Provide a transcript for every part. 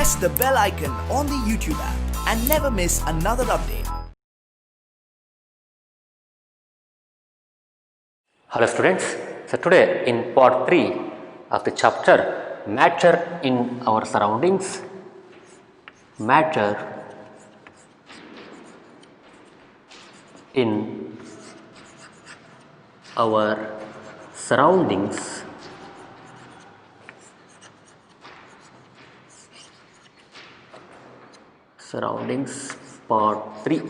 press the bell icon on the YouTube app and never miss another update. Hello students, so today in part 3 of the chapter Matter in our surroundings, matter in our surroundings, part 3.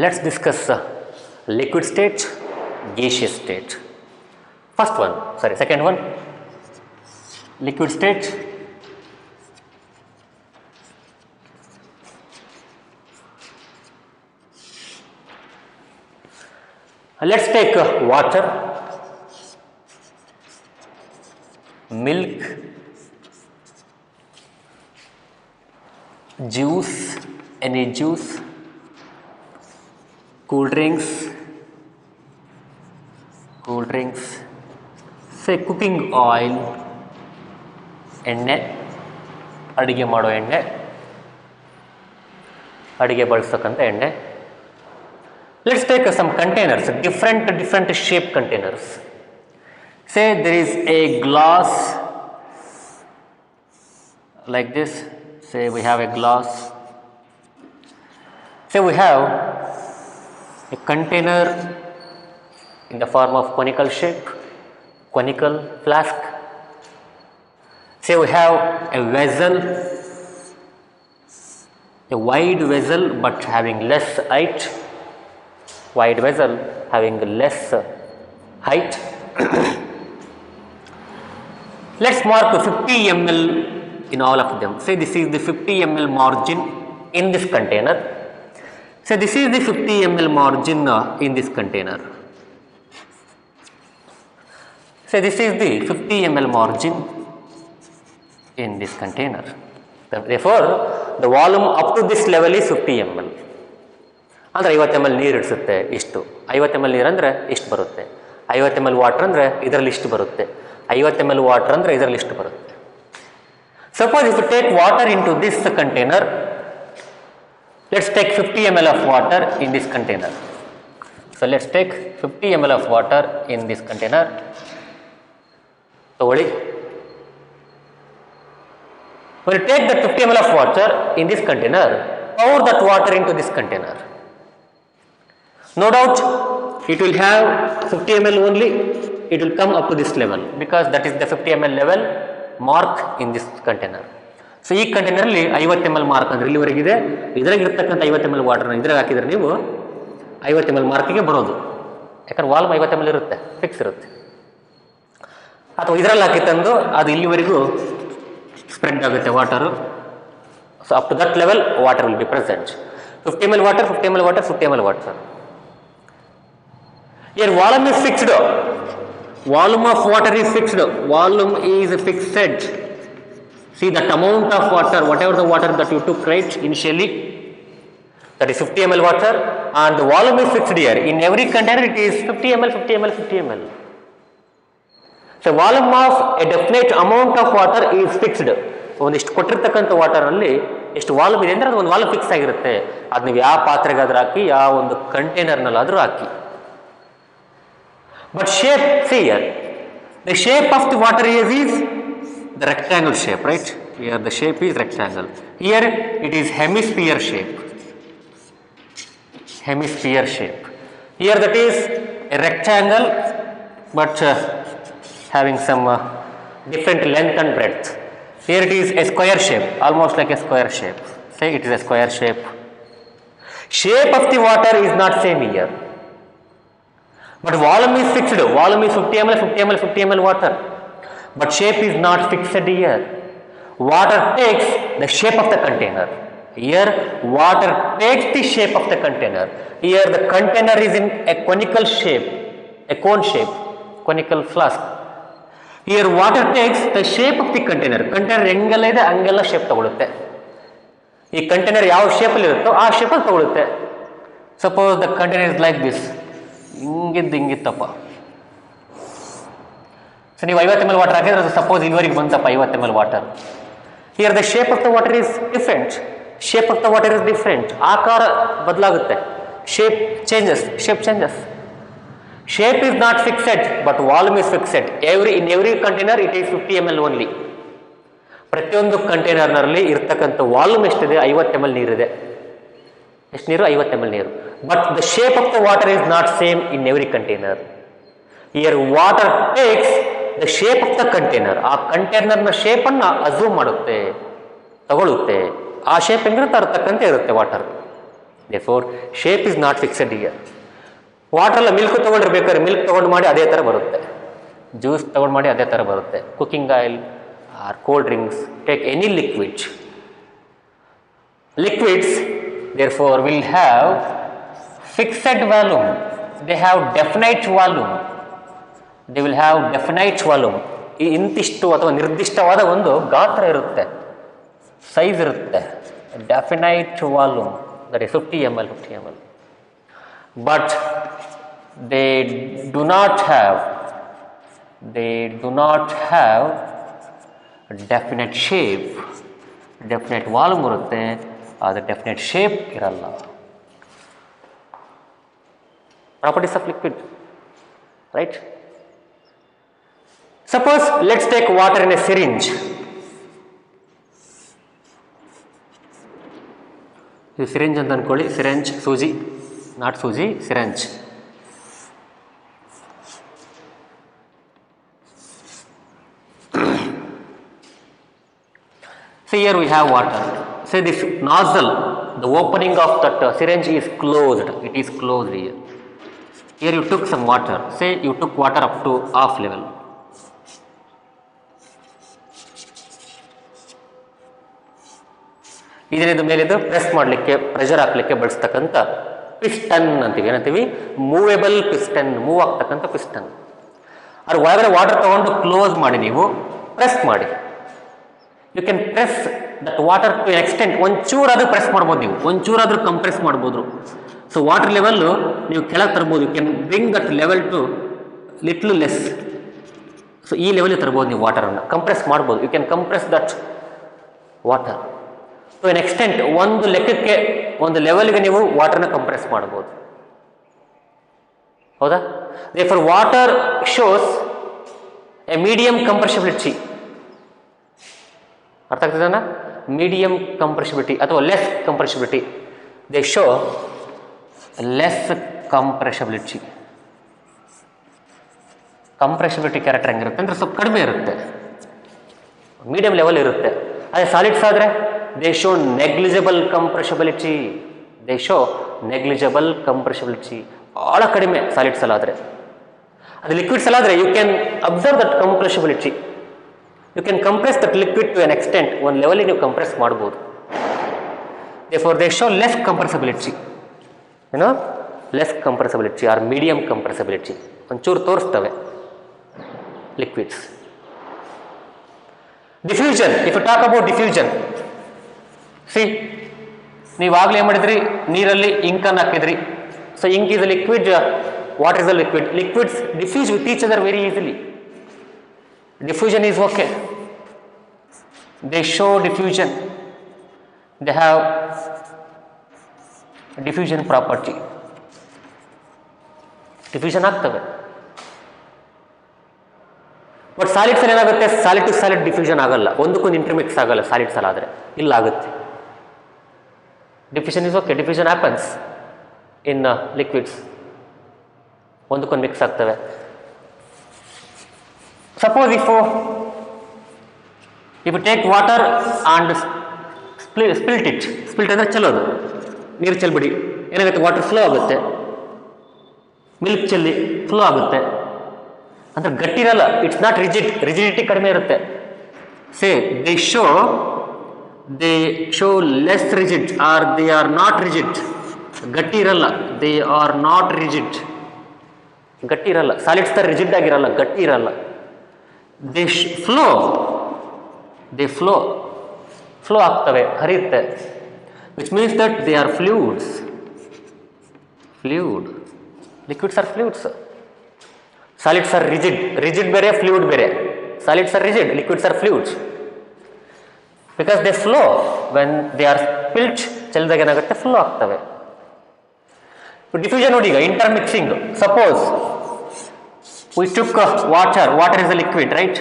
Let's discuss liquid state, gaseous state. Second one, liquid state. Let's take water, milk, juice, any juice, cool drinks, say cooking oil, ಎಣ್ಣೆ, ಅಡಿಗೆ ಮಾಡೋ ಎಣ್ಣೆ, ಅಡಿಗೆ ಬಳಸತಕ್ಕಂಥ ಎಣ್ಣೆ. Let's take some containers, different shape containers. Say there is a glass like this. Say we have a glass. Say we have a container in the form of conical shape, conical flask. Say we have a vessel, a wide vessel but having less height, Let's mark 50 ml in all of them. Say this is the 50 ml margin in this container. So this is the 50 ml margin in this container. So this is the 50 ml margin in this container. Therefore, the volume up to this level is 50 ml. ಅಂದರೆ 50 ml ನೀರು ಇಡಿಸುತ್ತೆ ಇಷ್ಟು. 50 ml ನೀರು ಅಂದರೆ ಇಷ್ಟು ಬರುತ್ತೆ. 50 ml water ಅಂದರೆ ಇದರಲ್ಲಿ ಇಷ್ಟು ಬರುತ್ತೆ. 50 ml ವಾಟರ್ ಅಂದರೆ ಇದರಲ್ಲಿ ಇಷ್ಟು ಬರುತ್ತೆ. Suppose if you take water into this container, let's take 50 ml of water in this container. So let's take 50 ml of water in this container. ತಗೊಳ್ಳಿ. When you take the 50 ml of water in this container, pour that water into this container. No doubt it will have 50 ml only, it will come up to this level because that is the 50 ml level mark in this container. So ಈ ಕಂಟೈನರಲ್ಲಿ 50 ml mark ಅಂದರೆ ಇಲ್ಲಿವರೆಗಿದೆ. ಇದರಾಗಿರ್ತಕ್ಕಂಥ 50 ml ವಾಟರ್ನ ಇದ್ರಾಗ ಹಾಕಿದರೆ ನೀವು 50 ml ಮಾರ್ಕಿಗೆ ಬರೋದು. ಯಾಕಂದ್ರೆ volume 50 ml ಇರುತ್ತೆ, fix ಇರುತ್ತೆ. ಅಥವಾ ಇದರಲ್ಲಿ ಹಾಕಿ ತಂದು ಅದು ಇಲ್ಲಿವರೆಗೂ ಸ್ಪ್ರೆಡ್ ಆಗುತ್ತೆ water. So up to that level water will be present. 50 ml water, 50 ml water, 50 ml water. Here volume is fixed. Volume of water is fixed. Volume is fixed. See that amount of water, whatever the water that you took right initially, that is 50 ml water, and the volume is fixed here. In every container it is 50 ml, 50 ml, 50 ml. So volume of a definite amount of water is fixed. ಒಂದಿಷ್ಟು ಕೊಟ್ಟಿರ್ತಕ್ಕಂಥ ವಾಟರಲ್ಲಿ ಎಷ್ಟು volume ಇದೆ ಅಂದರೆ ಅದು ಒಂದು volume fix ಆಗಿರುತ್ತೆ. ಅದು ನೀವು ಯಾವ ಪಾತ್ರೆಗಾದ್ರೂ ಹಾಕಿ, ಯಾವ ಒಂದು ಕಂಟೈನರ್ನಲ್ಲಾದರೂ ಹಾಕಿ. But shape, see here, the shape of the water is the rectangle shape, right? Here the shape is rectangle. Here it is hemisphere shape. Here that is a rectangle but having some different length and breadth. Here it is a square shape, almost like a square shape. Say it is a square shape. Shape of the water is not same here. But volume is fixed. Volume is 50 ml, 50 ml, 50 ml water. But shape is not fixed here. Water takes the shape of the container. Here water takes the shape of the container. Here the container is in a conical shape, a cone shape, conical flask. Here water takes the shape of the container. Container ಹೆಂಗೆಲ್ಲ ಇದೆ ಹಂಗೆಲ್ಲ shape ತಗೊಳುತ್ತೆ. ಈ container ಯಾವ ಶೇಪಲ್ಲಿ ಇರುತ್ತೋ ಆ ಶೇಪಲ್ಲಿ ತಗೊಳುತ್ತೆ. Suppose the container is like this, ಹಿಂಗಿತ್ತಪ್ಪ. ಸೊ ನೀವು 50 ml ವಾಟರ್ ಹಾಕಿದ್ರೆ ಅದು ಸಪೋಸ್ ಇಲ್ಲಿವರೆಗೆ ಬಂತಪ್ಪ 50 ml water. Here the shape of the water is different. Shape of the water is different. ಆಕಾರ ಬದಲಾಗುತ್ತೆ. Shape changes. Shape is not fixed, but volume is fixed. In every container it is 50 ml only. ಪ್ರತಿಯೊಂದು ಕಂಟೈನರ್ನಲ್ಲಿ ಇರ್ತಕ್ಕಂಥ volume ಎಷ್ಟಿದೆ? 50 ml ನೀರಿದೆ. ಎಷ್ಟು ನೀರು? 50 ml ನೀರು. But the shape of the water is not same in every container. Here water takes the shape of the container. ಆ ಕಂಟೈನರ್ನ ಶೇಪನ್ನು assume ಮಾಡುತ್ತೆ, ತಗೊಳ್ಳುತ್ತೆ. ಆ ಶೇಪ್ ಹೆಂಗಿರುತ್ತೆ ಅದ್ರ ತಕ್ಕಂತೆ ಇರುತ್ತೆ water. Therefore shape is not fixed here. Water milk ತೊಗೊಂಡಿರ್ಬೇಕಾದ್ರೆ milk ತೊಗೊಂಡು ಮಾಡಿ ಅದೇ ಥರ ಬರುತ್ತೆ. ಜ್ಯೂಸ್ ತೊಗೊಂಡು ಮಾಡಿ ಅದೇ ಥರ ಬರುತ್ತೆ. Cooking oil or cold drinks, take any liquid. Liquids therefore will have fixed volume. They have definite volume. They will have definite volume. ಇಂತಿಷ್ಟು ಅಥವಾ ನಿರ್ದಿಷ್ಟವಾದ ಒಂದು ಗಾತ್ರ ಇರುತ್ತೆ, ಸೈಜ್ ಇರುತ್ತೆ. Definite volume, that is 50 ml. But they do not have definite shape. Definite volume ಇರುತ್ತೆ, ಆದರೆ definite shape ಇರಲ್ಲ. Properties of liquid, right? Suppose let's take water in a syringe. ಇದು ಸಿರಿಂಜ್ ಅಂತ ಅನ್ಕೊಳ್ಳಿ. ಸಿರಿಂಜ್, ಸೂಜಿ, ನಾಟ್ ಸೂಜಿ, syringe. So here we have water. Say this nozzle, the opening of that syringe is closed. It is closed here. Here you took some water. Say you took water up to half level. ಇದರಿಂದ ಮೇಲಿದ್ದು press ಮಾಡಲಿಕ್ಕೆ, pressure ಹಾಕಲಿಕ್ಕೆ ಬಳಸ್ತಕ್ಕಂಥ piston ಅಂತೀವಿ. ಏನಂತೀವಿ? Movable piston, move ಆಗ್ತಕ್ಕಂಥ piston. ಅದ್ರ ಒಳಗಡೆ water ತಗೊಂಡು ಕ್ಲೋಸ್ ಮಾಡಿ ನೀವು ಪ್ರೆಸ್ ಮಾಡಿ. You can press that water to extent. ಒಂಚೂರಾದ್ರೂ ಪ್ರೆಸ್ ಮಾಡ್ಬೋದು ನೀವು, ಒಂಚೂರಾದ್ರೂ ಕಂಪ್ರೆಸ್ ಮಾಡ್ಬೋದು. ಸೊ ವಾಟರ್ ಲೆವೆಲ್ಲು ನೀವು ಕೆಳಗೆ ತರ್ಬೋದು. You can bring that level to little less. So ಈ ಲೆವೆಲ್ ತರ್ಬೋದು ನೀವು ವಾಟರನ್ನು, ಕಂಪ್ರೆಸ್ ಮಾಡ್ಬೋದು. You can compress that water to an extent. ಒಂದು ಲೆಕ್ಕಕ್ಕೆ, ಒಂದು ಲೆವೆಲ್ಗೆ ನೀವು ವಾಟರ್ನ ಕಂಪ್ರೆಸ್ ಮಾಡ್ಬೋದು. ಹೌದಾ? Therefore water shows a medium compressibility. ಅರ್ಥ ಆಗ್ತದಣ್ಣ? ಮೀಡಿಯಂ ಕಂಪ್ರೆಸಿಬಿಲಿಟಿ ಅಥವಾ less compressibility. They show less compressibility. Compressibility character ಹೆಂಗಿರುತ್ತೆ ಅಂದರೆ ಸ್ವಲ್ಪ ಕಡಿಮೆ ಇರುತ್ತೆ, ಮೀಡಿಯಂ ಲೆವೆಲ್ ಇರುತ್ತೆ. ಅದೇ ಸಾಲಿಡ್ಸ್ ಆದರೆ ದೇ ಶೋ ನೆಗ್ಲಿಜಿಬಲ್ ಕಂಪ್ರೆಸಿಬಿಲಿಟಿ. ಭಾಳ ಕಡಿಮೆ ಸಾಲಿಡ್ಸ್ ಎಲ್ಲ ಆದರೆ. ಅದು ಲಿಕ್ವಿಡ್ಸ್ ಎಲ್ಲ ಆದರೆ you can observe that compressibility. You can compress that liquid to an extent. ಒಂದು ಲೆವೆಲಿಗೆ ನೀವು ಕಂಪ್ರೆಸ್ ಮಾಡ್ಬೋದು. Therefore they show less compressibility. ಏನೋ less compressibility or medium compressibility. ಒಂಚೂರು ತೋರಿಸ್ತವೆ liquids. Diffusion, if you talk about diffusion, see ನೀವಾಗಲೇ ಏನು ಮಾಡಿದ್ರಿ? ನೀರಲ್ಲಿ ಇಂಕನ್ನು ಹಾಕಿದ್ರಿ. So ink is a liquid, water is a liquid. Liquids diffuse with each other very easily. Diffusion is okay. They show diffusion. They have diffusion property. Diffusion ಆಗ್ತವೆ. But solids ಅಲ್ಲಿ ಏನಾಗುತ್ತೆ? Solid to solid diffusion ಆಗಲ್ಲ, ಒಂದಕ್ಕೊಂದು ಇಂಟರ್ಮಿಕ್ಸ್ ಆಗಲ್ಲ solids ಅಲ್ಲಿ ಆದರೆ. ಇಲ್ಲ ಆಗುತ್ತೆ. Diffusion is okay. Diffusion happens in liquids. ಒಂದಕ್ಕೊಂದು ಮಿಕ್ಸ್ ಆಗ್ತವೆ. Suppose if you take water and spilt it. Spilt ಅಂದರೆ ಚೆಲ್ಲೋದು, ನೀರು ಚೆಲ್ಬಿಡಿ. ಏನಾಗುತ್ತೆ? ವಾಟರ್ ಫ್ಲೋ ಆಗುತ್ತೆ. ಮಿಲ್ಕ್ ಚೆಲ್ಲಿ ಫ್ಲೋ ಆಗುತ್ತೆ. ಅಂದರೆ ಗಟ್ಟಿ ಇರಲ್ಲ. It's not rigid. ರಿಜಿಡಿಟಿ ಕಡಿಮೆ ಇರುತ್ತೆ. Say they show less rigid or they are not rigid. ಗಟ್ಟಿ ಇರಲ್ಲ. They are not rigid. ಗಟ್ಟಿ ಇರಲ್ಲ. ಸಾಲಿಡ್ಸ್ ಥರ ರಿಜಿಡ್ ಆಗಿರಲ್ಲ, ಗಟ್ಟಿ ಇರಲ್ಲ. ದೇ ಫ್ಲೋ ಆಗ್ತವೆ, ಹರಿಯುತ್ತೆ. Which means that they are fluids. Liquids are fluids. Solids are rigid ಬೇರೆ, ಫ್ಲೂಯಿಡ್ ಬೇರೆ. Solids are rigid, liquids are fluids. Because they flow when they are spilt, ಚೆಲ್ಲಿದಾಗ ಏನಾಗುತ್ತೆ, ಫ್ಲೋ ಆಗ್ತವೆ. ಡಿಫ್ಯೂಷನ್ ನೋಡಿ, ಈಗ intermixing. Suppose we took water is a liquid, right?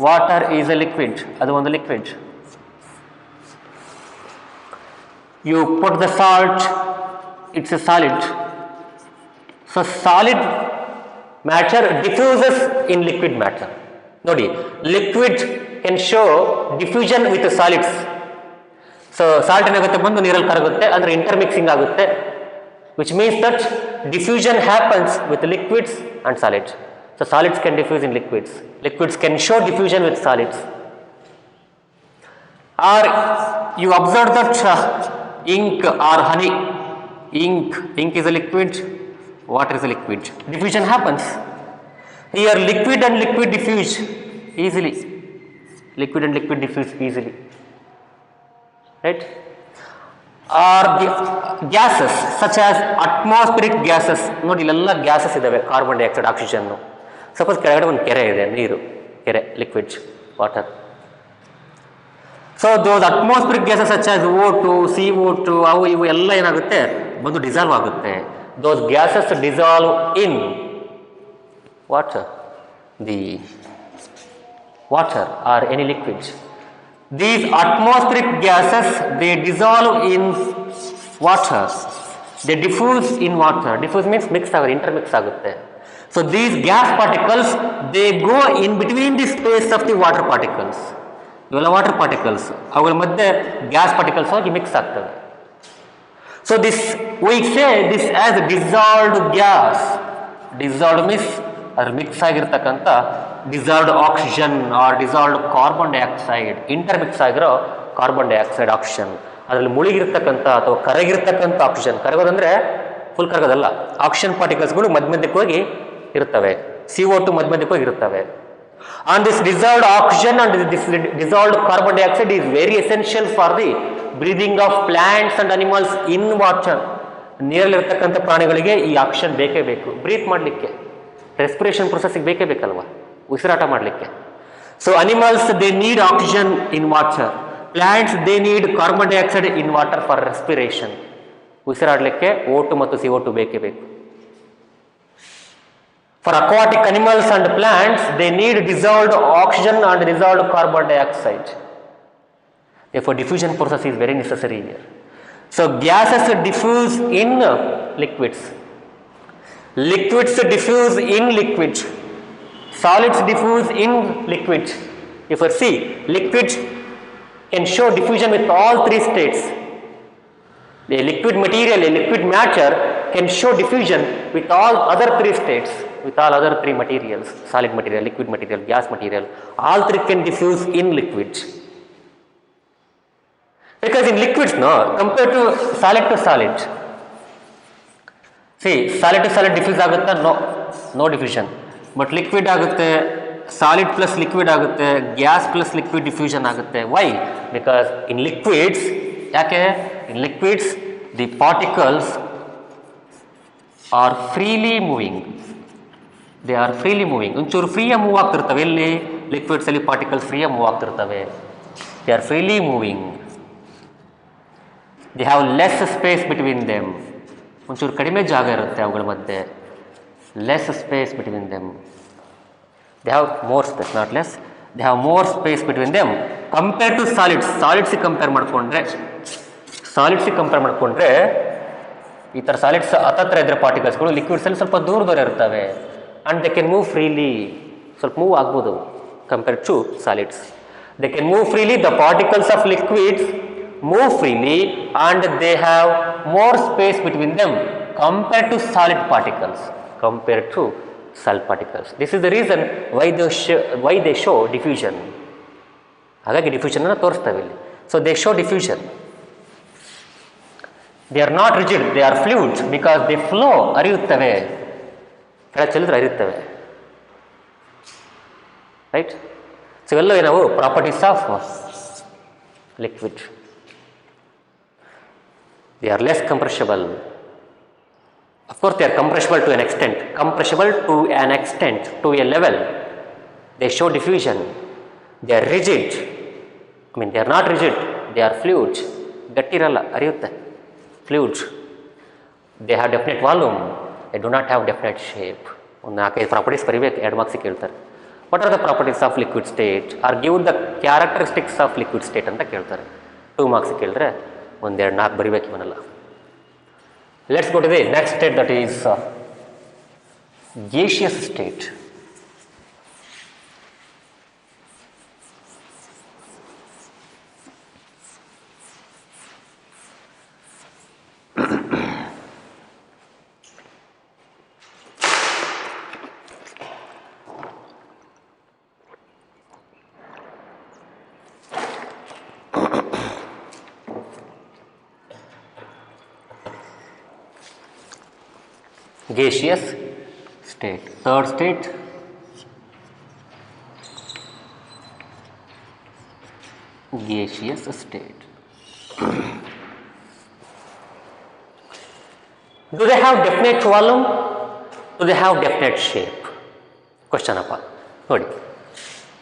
Water is a liquid, adu ಒಂದು liquid. You put the salt, it's a solid. So solid matter diffuses in liquid matter. Nodi, liquid can show diffusion with the solids. So salt ಏನಾಗುತ್ತೆ, ಬಂದು ನೀರಲ್ಲಿ ಕರಗುತ್ತೆ, ಅಂದ್ರೆ intermixing ಆಗುತ್ತೆ, which means that diffusion happens with liquids and solids. So solids can diffuse in liquids. Liquids can show diffusion with solids. Or you observe that ink or honey. Ink is a liquid, water is a liquid. Diffusion happens. Here liquid and liquid diffuse easily. Liquid and liquid diffuse easily. Right? Or the gases such as atmospheric gases. ನೋಡಿ ಇಲ್ಲೆಲ್ಲ gases ಇದಾವೆ, carbon dioxide, oxygen. Suppose ಕೆಳಗಡೆ ಒಂದು ಕೆರೆ ಇದೆ, ನೀರು, ಕೆರೆ, liquid water. So those atmospheric gases such as O2, CO2, ಅವು ಇವು ಎಲ್ಲ ಏನಾಗುತ್ತೆ, ಬಂದು ಡಿಸಾಲ್ವ್ ಆಗುತ್ತೆ. Those gases dissolve in water, the water or any liquid. These atmospheric gases, they dissolve in water. They diffuse in water. Diffuse means mix ಆಗುತ್ತೆ, intermix ಆಗುತ್ತೆ. So these gas particles, they go in between the space of the water particles. ಇವೆಲ್ಲ water particles, ಅವುಗಳ ಮಧ್ಯೆ gas particles ಹೋಗಿ mix ಆಗ್ತವೆ. So this, we say this as dissolved gas. Dissolved means ಅದ್ರ mix ಆಗಿರ್ತಕ್ಕಂಥ dissolved oxygen or dissolved carbon dioxide, intermix ಆಗಿರೋ carbon dioxide, oxygen, ಅದರಲ್ಲಿ ಮುಳುಗಿರ್ತಕ್ಕಂಥ ಅಥವಾ ಕರಗಿರ್ತಕ್ಕಂಥ ಆಕ್ಸಿಜನ್. ಕರಗೋದಂದ್ರೆ ಫುಲ್ ಕರಗೋದಲ್ಲ, ಆಕ್ಸಿಜನ್ ಪಾರ್ಟಿಕಲ್ಸ್ಗಳು ಮಧ್ಯಕ್ಕೆ ಹೋಗಿ ಇರ್ತವೆ, CO2 ಮಧ್ಯಕ್ಕೆ ಹೋಗಿ ಇರ್ತವೆ. And this dissolved oxygen and this dissolved carbon dioxide is very essential for the breathing of plants and animals in water. ನೀರಲ್ಲಿರ್ತಕ್ಕಂಥ ಪ್ರಾಣಿಗಳಿಗೆ ಈ ಆಕ್ಸಿಜನ್ ಬೇಕೇ ಬೇಕು, ಬ್ರೀತ್ ಮಾಡಲಿಕ್ಕೆ, ರೆಸ್ಪಿರೇಷನ್ ಪ್ರೊಸೆಸ್ಗೆ ಬೇಕೇ ಬೇಕಲ್ವಾ, ಉಸಿರಾಟ ಮಾಡಲಿಕ್ಕೆ. So animals they need oxygen in water, plants they need carbon dioxide in water for respiration. ಉಸಿರಾಡಲಿಕ್ಕೆ O2 ಮತ್ತು CO2 ಬೇಕೇ ಬೇಕು. For aquatic animals and plants, they need dissolved oxygen and dissolved carbon dioxide. Therefore, diffusion process is very necessary here. So, gases diffuse in liquids. Liquids diffuse in liquids. Solids diffuse in liquids. If you see, liquids can show diffusion with all three states. A liquid material, a liquid matter can show diffusion with all other three states, with all other three materials, solid material, liquid material, gas material, all three can diffuse in liquids. Because in liquids, no, compared to solid, see, solid to solid diffuse agutta, no diffusion, but liquid agutte, solid plus liquid agutte, gas plus liquid diffusion agutte. Why? Because in liquids, in liquids the particles are freely moving. They are freely moving. ಒಂಚೂರು ಫ್ರೀಯಾಗಿ move ಆಗ್ತಿರ್ತವೆ. ಎಲ್ಲಿ liquids ಅಲ್ಲಿ particles ಫ್ರೀಯಾಗಿ move ಆಗ್ತಿರ್ತವೆ. They are freely moving. They have less space between them. ಒಂಚೂರು ಕಡಿಮೆ ಜಾಗ ಇರುತ್ತೆ ಅವುಗಳ ಮಧ್ಯೆ. Less space between them. They have more space, not less. They have more space between them compared to solids. Solids compare ಮಾಡ್ಕೊಂಡ್ರೆ ಈ ಥರ solids ಹತ್ತತ್ರ ಇದ್ರೆ ಪಾರ್ಟಿಕಲ್ಸ್ಗಳು ಲಿಕ್ವಿಡ್ಸಲ್ಲಿ ಸ್ವಲ್ಪ ದೂರ ಇರ್ತವೆ. And they can move freely, ಸ್ವಲ್ಪ ಮೂವ್ ಆಗ್ಬೋದು compared to solids. They can move freely, the particles of liquids move freely and they have more space between them compared to solid particles, compared to solid particles. This is the reason why they show diffusion. ಹಾಗಾಗಿ ಡಿಫ್ಯೂಷನನ್ನು ತೋರಿಸ್ತವೆ ಇಲ್ಲಿ. So they show diffusion. They are not rigid, they are fluids because they flow, ಹರಿಯುತ್ತವೆ, ಕೆಳ ಚೆಲ್ಲಿದ್ರೆ ಹರಿಯುತ್ತವೆ. right? So ಇವೆಲ್ಲವೇ ನಾವು properties of liquid. They are less compressible. Of course, they are compressible to an extent. Compressible to an extent, to a level. They show diffusion. They are rigid. I mean, they are not rigid. They are fluids. ಗಟ್ಟಿರಲ್ಲ, ಹರಿಯುತ್ತೆ. Fluids. They have definite volume. They do not have definite shape. ಒಂದು 4-5 properties ಬರೀಬೇಕು, 2 ಮಾರ್ಕ್ಸಿಗೆ ಕೇಳ್ತಾರೆ. What are the properties of liquid state or give the characteristics of liquid state ಅಂತ ಕೇಳ್ತಾರೆ. 2 ಮಾರ್ಕ್ಸಿಗೆ ಕೇಳಿದ್ರೆ 1-2-4 ಬರೀಬೇಕು ಇವನ್ನೆಲ್ಲ. Let's go to the next state, that is gaseous state. Gaseous state. Third state, gaseous state. Do they have definite volume? Do they have definite shape? Question appa. ನೋಡಿ,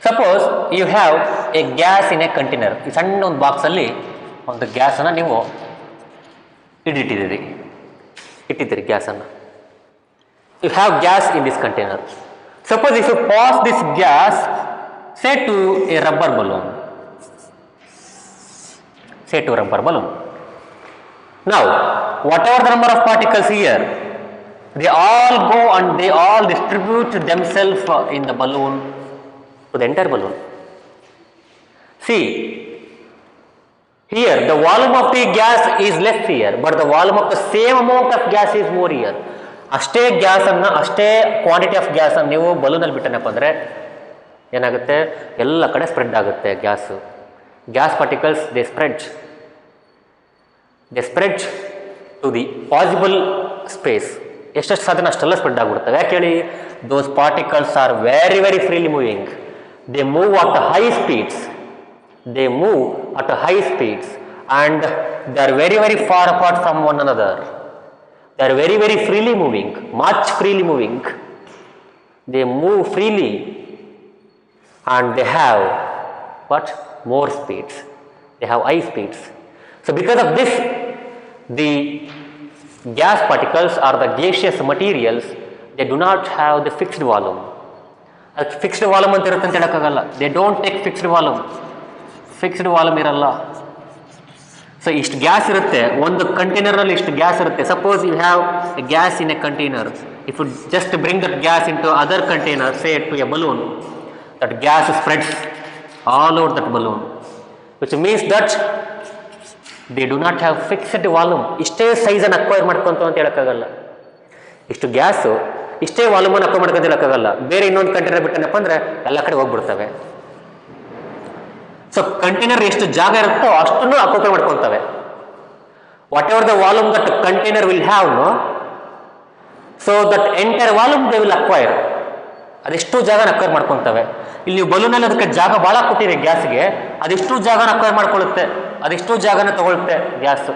suppose you have a gas in a container. ಈ ಸಣ್ಣ ಒಂದು ಬಾಕ್ಸಲ್ಲಿ ಒಂದು ಗ್ಯಾಸನ್ನು ನೀವು ಇಟ್ಟಿದ್ದೀರಿ ಗ್ಯಾಸನ್ನು. You have gas in this container. Suppose if you pass this gas, say to a rubber balloon. Now, whatever the number of particles here, they all go and they all distribute themselves in the balloon to the entire balloon. See, here the volume of the gas is less here, but the volume of the same amount of gas is more here. ಅಷ್ಟೇ ಗ್ಯಾಸನ್ನು, ಅಷ್ಟೇ quantity of ಗ್ಯಾಸನ್ನು ನೀವು ಬಲೂನಲ್ಲಿ ಬಿಟ್ಟನಪ್ಪ ಅಂದರೆ ಏನಾಗುತ್ತೆ, ಎಲ್ಲ ಕಡೆ spread ಆಗುತ್ತೆ gas. Gas particles they spread to the possible space. ಎಷ್ಟೆಷ್ಟು ಸಾಧನ ಅಷ್ಟೆಲ್ಲ ಸ್ಪ್ರೆಡ್ ಆಗಿಬಿಡ್ತವೆ. ಯಾಕೆ ಹೇಳಿ, those particles are very very freely moving. They move at high speeds and they are very very far apart from one another. They are very very freely moving, much freely moving. They move freely and they have what? More speeds. They have high speeds. So because of this, the gas particles or the gaseous materials, they do not have the fixed volume. Fixed volume ಅಂತ ಇರುತ್ತೆ ಅಂತ ಹೇಳಕ್ಕಾಗಲ್ಲ. They don't take fixed volume. Fixed volume ಇರಲ್ಲ. So ಇಷ್ಟು gas ಇರುತ್ತೆ ಒಂದು ಕಂಟೈನರ್ನಲ್ಲಿ, ಇಷ್ಟು ಗ್ಯಾಸ್ ಇರುತ್ತೆ. Suppose you have a gas in a container. If you just bring that gas into other container, say to a balloon, that gas spreads all over that balloon, which means that they do not have fixed volume. ಇಷ್ಟೇ ಸೈಜನ್ನು acquire ಮಾಡ್ಕೊಂತ ಅಂತ ಹೇಳೋಕ್ಕಾಗಲ್ಲ. ಇಷ್ಟು gas ಇಷ್ಟೇ ವಾಲ್ಯೂಮನ್ನು acquire ಮಾಡ್ಕೊಂತ ಹೇಳೋಕ್ಕಾಗಲ್ಲ. ಬೇರೆ ಇನ್ನೊಂದು ಕಂಟೈನರ್ ಬಿಟ್ಟನಪ್ಪ ಅಂದರೆ ಎಲ್ಲ ಕಡೆ ಹೋಗ್ಬಿಡ್ತವೆ. ಸೊ ಕಂಟೈನರ್ ಎಷ್ಟು ಜಾಗ ಇರುತ್ತೋ ಅಷ್ಟನ್ನು ಅಕ್ಯುಪೈ ಮಾಡ್ಕೊತವೆ. Whatever the volume that container will have, so that entire volume they will acquire. ಅದೆಷ್ಟು ಜಾಗನ ಅಕ್ವೈರ್ ಮಾಡ್ಕೊತವೆ. ಇಲ್ಲಿ ನೀವು ಬಲೂನಲ್ಲಿ ಅದಕ್ಕೆ ಜಾಗ ಭಾಳ ಕೊಟ್ಟಿರಿ ಗ್ಯಾಸ್ಗೆ, ಅದೆಷ್ಟು ಜಾಗನ ಅಕ್ವೈರ್ ಮಾಡ್ಕೊಳ್ಳುತ್ತೆ, ಅದೆಷ್ಟು ಜಾಗನ ತಗೊಳುತ್ತೆ ಗ್ಯಾಸು.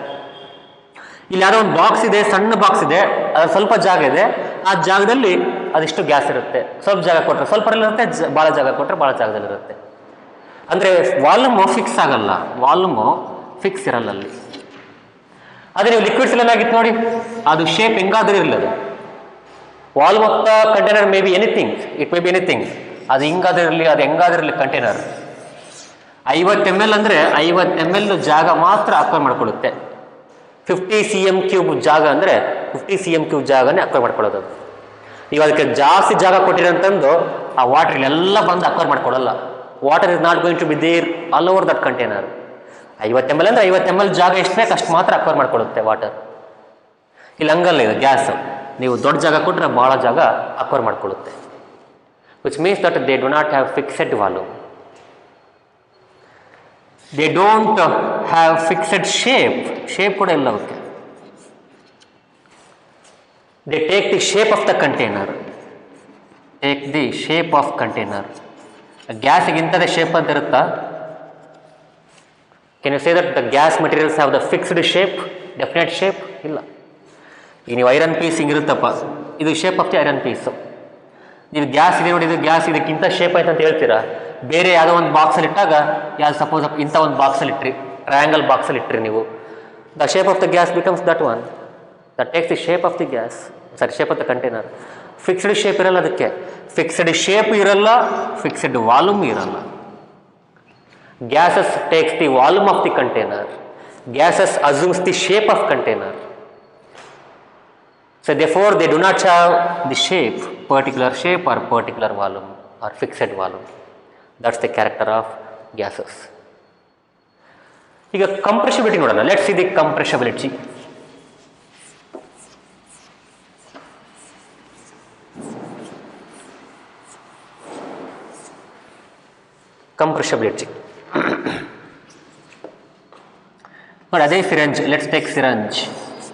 ಇಲ್ಲಿ ಯಾವುದೋ ಒಂದು ಬಾಕ್ಸ್ ಇದೆ, ಸಣ್ಣ ಬಾಕ್ಸ್ ಇದೆ, ಅದು ಸ್ವಲ್ಪ ಜಾಗ ಇದೆ, ಆ ಜಾಗದಲ್ಲಿ ಅದೆಷ್ಟು ಗ್ಯಾಸ್ ಇರುತ್ತೆ. ಸ್ವಲ್ಪ ಜಾಗ ಕೊಟ್ಟರೆ ಸ್ವಲ್ಪ ಇರುತ್ತೆ, ಭಾಳ ಜಾಗ ಕೊಟ್ಟರೆ ಭಾಳ ಜಾಗದಲ್ಲಿರುತ್ತೆ. ಅಂದರೆ ವಾಲ್ಯೂಮು ಫಿಕ್ಸ್ ಆಗಲ್ಲ, ವಾಲ್ಯೂಮು ಫಿಕ್ಸ್ ಇರಲ್ಲ ಅಲ್ಲಿ. ಅದೇ ನೀವು ಲಿಕ್ವಿಡ್ಸ್ ಏನಾಗಿತ್ತು ನೋಡಿ, ಅದು ಶೇಪ್ ಹೆಂಗಾದ್ರೂ ಇರಲಿ, ಅದು volume of the container may be anything, it may be anything. ಅದು ಹಿಂಗಾದ್ರೂ ಇರಲಿ, ಅದು ಹೆಂಗಾದ್ರೂ ಇರಲಿ ಕಂಟೈನರ್ 50 ml ಅಂದರೆ 50 ml ಜಾಗ ಮಾತ್ರ ಅಕ್ವೈರ್ ಮಾಡ್ಕೊಳ್ಳುತ್ತೆ. 50 cm³ ಜಾಗ ಅಂದರೆ 50 cm³ ಜಾಗನೇ ಅಕ್ವೈರ್ ಮಾಡ್ಕೊಳ್ಳೋದು. ನೀವು ಅದಕ್ಕೆ ಜಾಸ್ತಿ ಜಾಗ ಕೊಟ್ಟಿರಂತಂದು ಆ ವಾಟರ್ ಇಲ್ಲೆಲ್ಲ ಬಂದು ಅಕ್ವೈರ್ ಮಾಡ್ಕೊಳ್ಳಲ್ಲ. Water is not going to be there all over that container. 50 ml ಅಂದರೆ 50 ml ಜಾಗ ಎಷ್ಟು ಬೇಕು ಅಷ್ಟು ಮಾತ್ರ ಅಕ್ವೈರ್ ಮಾಡ್ಕೊಳ್ಳುತ್ತೆ ವಾಟರ್. ಇಲ್ಲಿ ಹಂಗಲ್ಲ, ಇದು ಗ್ಯಾಸ್. ನೀವು ದೊಡ್ಡ ಜಾಗ ಕೊಟ್ಟರೆ ಭಾಳ ಜಾಗ ಅಕ್ವೈರ್ ಮಾಡ್ಕೊಳ್ಳುತ್ತೆ. Which means that they do not have fixed volume. They don't have fixed shape ಕೂಡ ಇಲ್ಲ ಅವಕ್ಕೆ. They take the shape of the container, ಗ್ಯಾಸಿಗೆ ಇಂಥದೇ ಶೇಪ್ ಅಂತ ಇರುತ್ತಾ? Can you say that the gas materials have the fixed shape, definite shape? ಇಲ್ಲ. ಈಗ ನೀವು ಐರನ್ ಪೀಸ್ ಹಿಂಗಿರುತ್ತಪ್ಪ, ಇದು shape of the iron piece. ನೀವು ಗ್ಯಾಸ್ ಇದೆ ನೋಡಿ, ಇದು ಗ್ಯಾಸ್ ಇದಕ್ಕಿಂತ ಶೇಪ್ ಆಯ್ತು ಅಂತ ಹೇಳ್ತೀರಾ. ಬೇರೆ ಯಾವುದೋ ಒಂದು ಬಾಕ್ಸಲ್ಲಿ ಇಟ್ಟಾಗ, ಯಾವ್ದು ಸಪೋಸ್ ಇಂಥ ಒಂದು ಬಾಕ್ಸಲ್ಲಿ ಇಟ್ರಿ, ಟ್ರಯಾಂಗಲ್ ಬಾಕ್ಸಲ್ಲಿ ಇಟ್ರಿ ನೀವು, the shape of the gas becomes that one, that takes the shape of the gas, sorry shape of the container. Fixed shape ಇರಲ್ಲ ಅದಕ್ಕೆ, ಫಿಕ್ಸ್ಡ್ ಶೇಪ್ ಇರಲ್ಲ, ಫಿಕ್ಸ್ಡ್ ವಾಲ್ಯೂಮ್ ಇರಲ್ಲ. Gases takes the volume of the container. Gases assumes the shape of container. So therefore they do not have the shape, particular shape or particular volume or fixed volume. That's the character of gases. ಈಗ compressibility ನೋಡೋಣ. Let's see the compressibility. Compressibility. But ಅದೇ syringe, let's take syringe,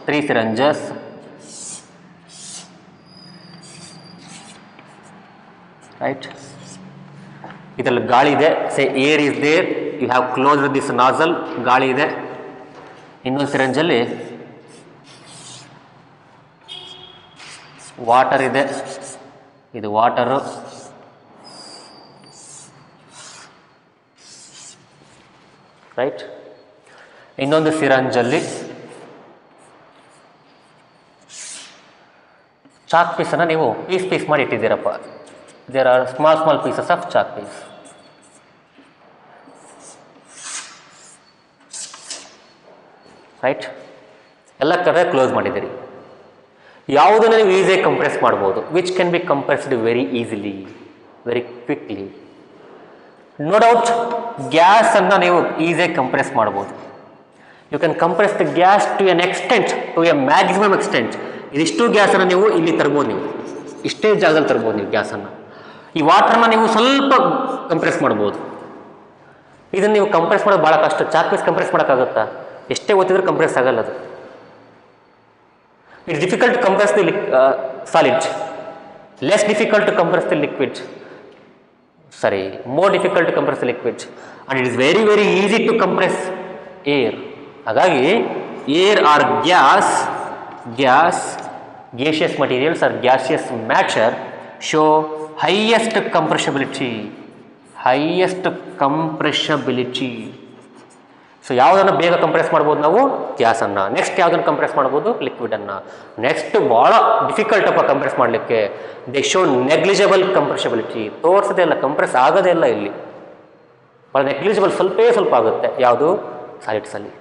3 syringes. Right? ಇದರಲ್ಲಿ ಗಾಳಿ ಇದೆ, say air is there, you have closed this nozzle, ಗಾಳಿ ಇದೆ. ಇನ್ನೊಂದು ಸಿರಂಜಲ್ಲಿ water ಇದೆ, ಇದು ವಾಟರು. ರೈಟ್? ಇನ್ನೊಂದು ಸಿರಂಜಲ್ಲಿ ಚಾಕ್ ಪೀಸನ್ನು ನೀವು ಪೀಸ್ ಮಾಡಿ ಇಟ್ಟಿದ್ದೀರಪ್ಪ. There are small pieces of chalk piece. Right? ಎಲ್ಲ ಕಡೆ ಕ್ಲೋಸ್ ಮಾಡಿದ್ದೀರಿ. ಯಾವುದನ್ನು ನೀವು ಈಸಿಯಾಗಿ ಕಂಪ್ರೆಸ್ ಮಾಡ್ಬೋದು, which can be compressed very easily, very quickly. No doubt ಗ್ಯಾಸನ್ನು ನೀವು ಈಸಿಯಾಗಿ ಕಂಪ್ರೆಸ್ ಮಾಡ್ಬೋದು. You can compress the gas to an extent, to a maximum extent. ಇದಿಷ್ಟು ಗ್ಯಾಸನ್ನು ನೀವು ಇಲ್ಲಿ ತರ್ಬೋದು, ನೀವು ಇಷ್ಟೇ ಜಾಗದಲ್ಲಿ ತರ್ಬೋದು ನೀವು ಗ್ಯಾಸನ್ನು. ಈ ವಾಟರ್ನ ನೀವು ಸ್ವಲ್ಪ ಕಂಪ್ರೆಸ್ ಮಾಡ್ಬೋದು. ಇದನ್ನು ನೀವು ಕಂಪ್ರೆಸ್ ಮಾಡೋದು ಭಾಳ ಕಷ್ಟ. ಚಾಕ್ ಪೀಸ್ ಕಂಪ್ರೆಸ್ ಮಾಡೋಕ್ಕಾಗುತ್ತಾ? ಎಷ್ಟೇ ಓದಿದ್ರೂ ಕಂಪ್ರೆಸ್ ಆಗಲ್ಲ ಅದು. It's difficult to compress the solid, less difficult to compress the liquid. more difficult to compress the liquids, and it is very easy to compress air. ಹಾಗಾಗಿ air or gaseous materials or gaseous matter show highest compressibility. So ಯಾವುದನ್ನು ಬೇಗ compress ಮಾಡ್ಬೋದು ನಾವು? ಗ್ಯಾಸನ್ನು. Next ಯಾವುದನ್ನು compress ಮಾಡ್ಬೋದು? ಲಿಕ್ವಿಡನ್ನು. Next ಭಾಳ ಡಿಫಿಕಲ್ಟ್ ಅಪ್ಪ ಕಂಪ್ರೆಸ್ ಮಾಡಲಿಕ್ಕೆ. They show negligible compressibility. ತೋರಿಸೋದೇ ಇಲ್ಲ, ಕಂಪ್ರೆಸ್ ಆಗೋದೇ ಇಲ್ಲ ಇಲ್ಲಿ. ಭಾಳ ನೆಗ್ಲಿಜಿಬಲ್, ಸ್ವಲ್ಪ ಆಗುತ್ತೆ. ಯಾವುದು? ಸಾಲಿಡ್ಸಲ್ಲಿ.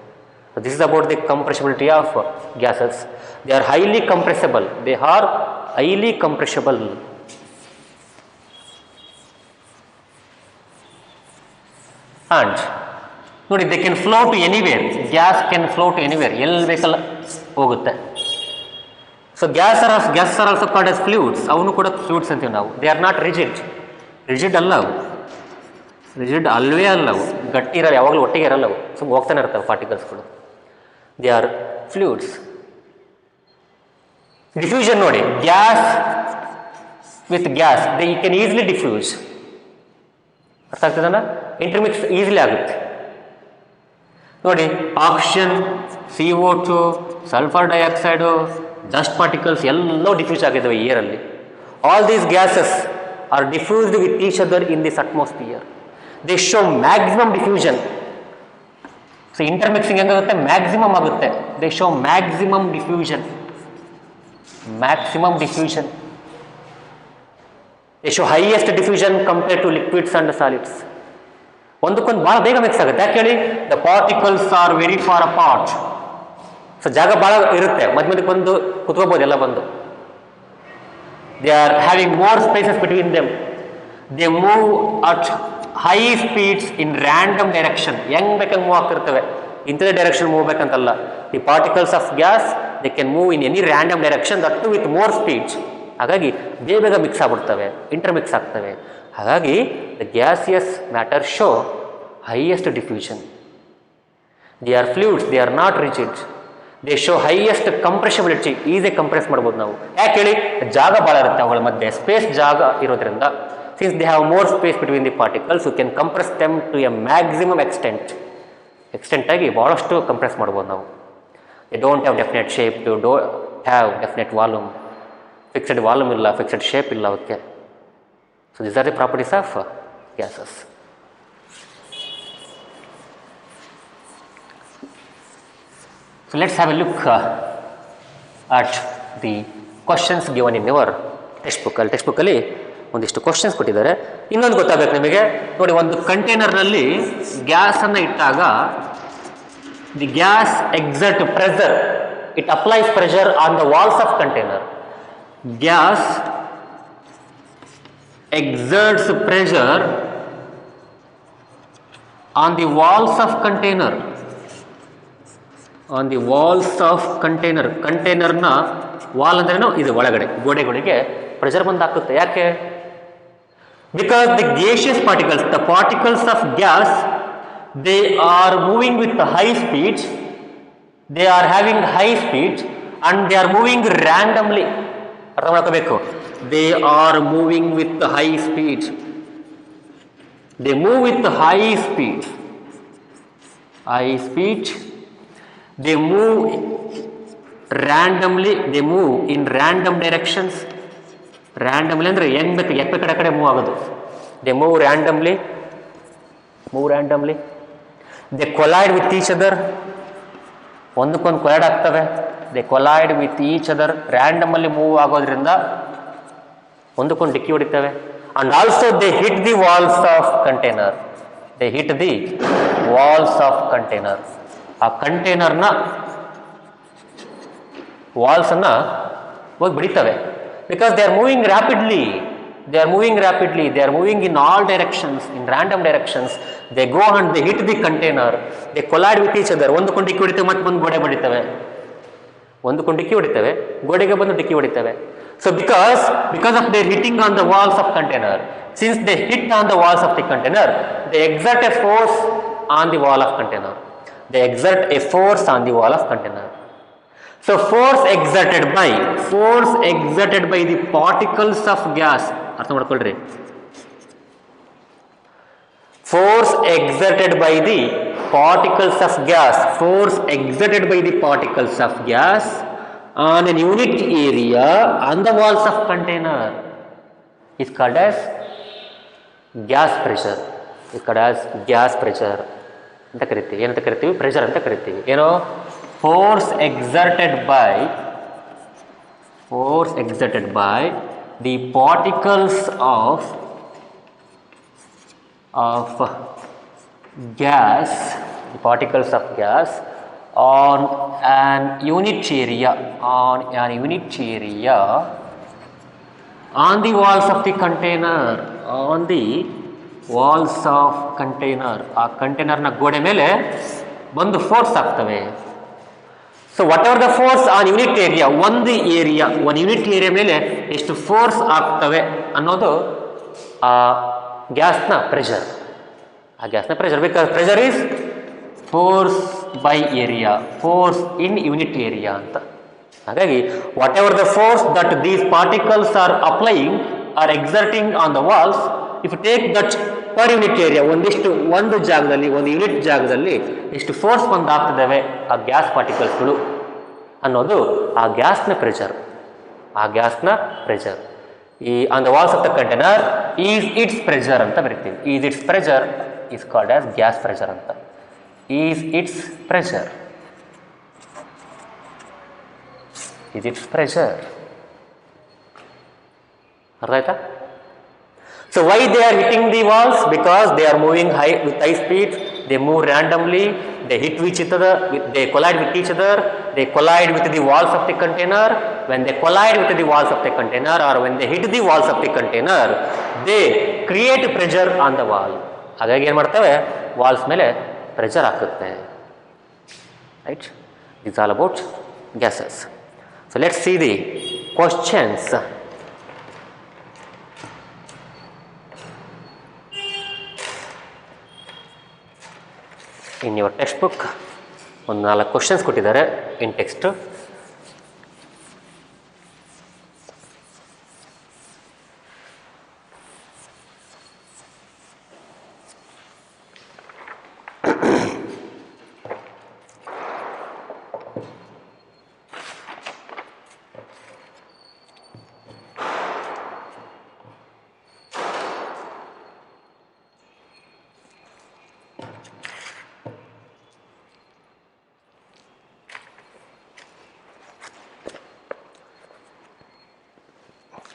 This is about the compressibility of gases. They are highly compressible. And ನೋಡಿ, they can flow to anywhere. Gas can flow to anywhere, ಎಲ್ಲಿ ಬೇಕಲ್ಲ ಹೋಗುತ್ತೆ. So gas are also called as fluids. ಅವನು ಕೂಡ ಫ್ಲೂಯಿಡ್ಸ್ ಅಂತೀವಿ ನಾವು. ದೇ ಆರ್ ನಾಟ್ ರಿಜಿಡ್ ಅಲ್ಲ ಅವು. ರಿಜಿಡ್ ಅಲ್ವೇ ಅಲ್ಲ ಅವು. ಗಟ್ಟಿ ಇರಲ್ಲ, ಯಾವಾಗಲೂ ಒಟ್ಟಿಗೆ ಇರಲ್ಲ ಅವು, ಸುಮ್ಮನೆ ಹೋಗ್ತಾನೆ ಇರ್ತವೆ ಪಾರ್ಟಿಕಲ್ಸ್ಗಳು. They are fluids. ಡಿಫ್ಯೂಷನ್ ನೋಡಿ, gas with gas they can easily diffuse. ಅರ್ಥ ಆಗ್ತದಲ್ಲ? ಇಂಟರ್ಮಿಕ್ಸ್ ಈಸಿಲಿ ಆಗುತ್ತೆ ನೋಡಿ. Oxygen, CO2, sulphur dioxide, dust particles ಎಲ್ಲವೂ ಡಿಫ್ಯೂಸ್ ಆಗಿದ್ದಾವೆ ಏರಲ್ಲಿ. All these gases are diffused with each other in this atmosphere. They show maximum diffusion. So intermixing ಹೆಂಗಾಗುತ್ತೆ? Maximum ಆಗುತ್ತೆ. They show maximum diffusion. They show highest diffusion compare to liquids and solids. ಒಂದಕ್ಕೊಂದು ಭಾಳ ಬೇಗ mix ಆಗುತ್ತೆ. ಯಾಕೆ ಹೇಳಿ? The particles are very far apart. So ಜಾಗ ಭಾಳ ಇರುತ್ತೆ, ಮಧ್ಯಕ್ಕೆ ಬಂದು ಕುತ್ಕೋಬೋದು ಎಲ್ಲ ಬಂದು. They are having more spaces between them. They move at high speeds in random direction. ಹೆಂಗ್ ಬೇಕಂಗೆ ಮೂವ್ ಆಗ್ತಿರ್ತವೆ, ಇಂಥದೇ ಡೈರೆಕ್ಷನ್ ಮೂವ್ ಬೇಕಂತಲ್ಲ. The particles of gas they can move in any random direction, that too with more speeds. ಹಾಗಾಗಿ ಬೇಗ mix ಆಗ್ಬಿಡ್ತವೆ, intermix ಆಗ್ತವೆ. ಹಾಗಾಗಿ the gaseous matter show highest diffusion. They are fluids, they are not rigid. They show highest compressibility. Easy compress ಮಾಡ್ಬೋದು ನಾವು. ಯಾಕೆ ಹೇಳಿ? ಜಾಗ ಭಾಳ ಇರುತ್ತೆ ಅವುಗಳ ಮಧ್ಯೆ, ಸ್ಪೇಸ್ ಜಾಗ ಇರೋದ್ರಿಂದ since they have more space between the particles, you can compress them to a maximum extent. ಆಗಿ ಭಾಳಷ್ಟು ಕಂಪ್ರೆಸ್ ಮಾಡ್ಬೋದು ನಾವು. They don't have definite shape, do though have definite volume, fixed volume ಇಲ್ಲ, ಫಿಕ್ಸೆಡ್ ಶೇಪ್ ಇಲ್ಲ ಅವಕ್ಕೆ. So these are the properties of gases. So let's have a look at the questions given in your textbook. Text ಬುಕ್ಕಲ್ಲಿ ಒಂದಿಷ್ಟು questions ಕೊಟ್ಟಿದ್ದಾರೆ. ಇನ್ನೊಂದು ಗೊತ್ತಾಗಬೇಕು ನಿಮಗೆ ನೋಡಿ, ಒಂದು ಕಂಟೈನರ್ನಲ್ಲಿ ಗ್ಯಾಸನ್ನು ಇಟ್ಟಾಗ the gas exert pressure, it applies pressure on the walls of container. Gas exerts pressure on the walls of container. On the walls of container. ಕಂಟೈನರ್ನ ವಾಲ್ ಅಂದ್ರೇನು, ಇದು ಒಳಗಡೆ ಗೋಡೆಗಳಿಗೆ ಪ್ರೆಷರ್ ಬಂದು ಹಾಕುತ್ತೆ. ಯಾಕೆ? Because the gaseous particles, the particles of gas, they are moving with high speed, they are having high speed and they are moving randomly. ಅರ್ಥ ಮಾಡ್ಕೋಬೇಕು. They are moving with high speed. They move with high speed. High speed. They move randomly. They move in random directions. Randomly ಅಂದ್ರೆ ಹೆಂಗ್ ಬೇಕು ಎಕ್ಕ ಕಡೆ move ಆಗೋದು. They move randomly. Move randomly. They collide with each other. ಒಂದಕ್ಕೊಂದು collide ಆಗ್ತವೆ. They collide with each other. Randomly move ಆಗೋದ್ರಿಂದ ಒಂದಕ್ಕೊಂದು ಡಿಕ್ಕಿ ಹೊಡಿತವೆ. And also they hit the walls of container. They hit the walls of container. ಆ ಕಂಟೈನರ್ನ ವಾಲ್ಸನ್ನು ಹೋಗಿ ಬಿಡಿತವೆ. Because they are moving rapidly. They are moving rapidly. They are moving in all directions, in random directions. They go and they hit the container. They collide with each other. ಒಂದಕ್ಕೊಂದು ಡಿಕ್ಕಿ ಹೊಡಿತವೆ, ಮತ್ತೆ ಬಂದು ಗೋಡೆ ಬಡಿತವೆ. ಒಂದಕ್ಕೊಂದು ಡಿಕ್ಕಿ ಹೊಡಿತವೆ, ಗೋಡೆಗೆ ಬಂದು ಡಿಕ್ಕಿ ಹೊಡಿತವೆ. So because of their hitting on the walls of container, since they hit on the walls of the container, they exert a force on the wall of container. They exert a force on the wall of container. So force exerted by the particles of gas. ಅರ್ಥ ಮಾಡ್ಕೊಳ್ರಿ. Force exerted by the particles of gas. Force exerted by the particles of gas on an unit area on the walls of container is called as gas pressure. Is called as gas pressure ಅಂತ ಕರಿತೀವಿ. ಏನಂತ ಕರಿತೀವಿ? Pressure ಅಂತ ಕರಿತೀವಿ. ಏನೋ force exerted by the particles of gas, the particles of gas on an unit area on the walls of the container, on the walls of container. ಆ ಕಂಟೈನರ್ನ ಗೋಡೆ ಮೇಲೆ ಬಂದು ಫೋರ್ಸ್ ಆಗ್ತವೆ. So whatever the force on unit area, ಒಂದು unit area ಮೇಲೆ ಎಷ್ಟು force ಆಗ್ತವೆ ಅನ್ನೋದು ಆ ಗ್ಯಾಸ್ನ ಪ್ರೆಷರ್. ಆ ಗ್ಯಾಸ್ನ pressure. Because pressure is force by area, force in unit area ಅಂತ. ಹಾಗಾಗಿ whatever the force that these particles are applying are exerting on the walls, if take that per unit area, ಒಂದು ಜಾಗದಲ್ಲಿ, ಒಂದು unit ಜಾಗದಲ್ಲಿ ಎಷ್ಟು force ಬಂದು ಆಗ್ತಿದ್ದಾವೆ ಆ gas ಪಾರ್ಟಿಕಲ್ಸ್ಗಳು ಅನ್ನೋದು ಆ ಗ್ಯಾಸ್ನ ಪ್ರೆಷರ್. ಈ on the walls of the container is its pressure ಅಂತ ಬರೀತೀವಿ. Is its pressure is called as gas pressure ಅಂತ. Is its pressure. ಅರ್ಥ ಆಯ್ತಾ? So why they are hitting the walls? Because they are moving with high speed. They move randomly. They hit each other. They collide with each other. They collide with the walls of the container. When they collide with the walls of the container, or when they hit the walls of the container, they create pressure on the wall. ಹಾಗಾಗಿ ಏನು ಮಾಡ್ತವೆ? Walls ಮೇಲೆ pressure ಹಾಕುತ್ತೆ. Right? It's all about gases. So let's see the questions. In your textbook ಒಂದು 4 questions ಕೊಟ್ಟಿದ್ದಾರೆ ಇನ್ text.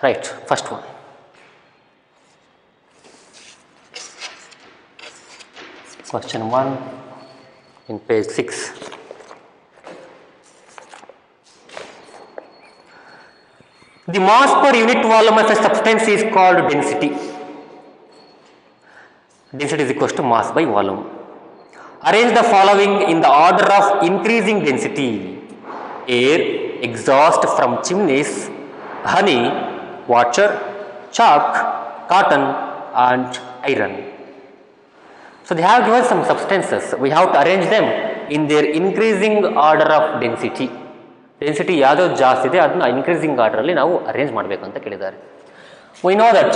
Right, first one. Question 1 in page 6. The mass per unit volume of a substance is called density. Density is equals to mass by volume. Arrange the following in the order of increasing density: air, exhaust from chimneys, honey, water, chalk, cotton, and iron. So they have given some substances. We have to arrange them in their increasing order of density. Density ಯಾವುದೋ ಜಾಸ್ತಿ ಇದೆ ಅದನ್ನ increasing ಆರ್ಡರಲ್ಲಿ ನಾವು arrange ಮಾಡಬೇಕು ಅಂತ ಕೇಳಿದ್ದಾರೆ. We know that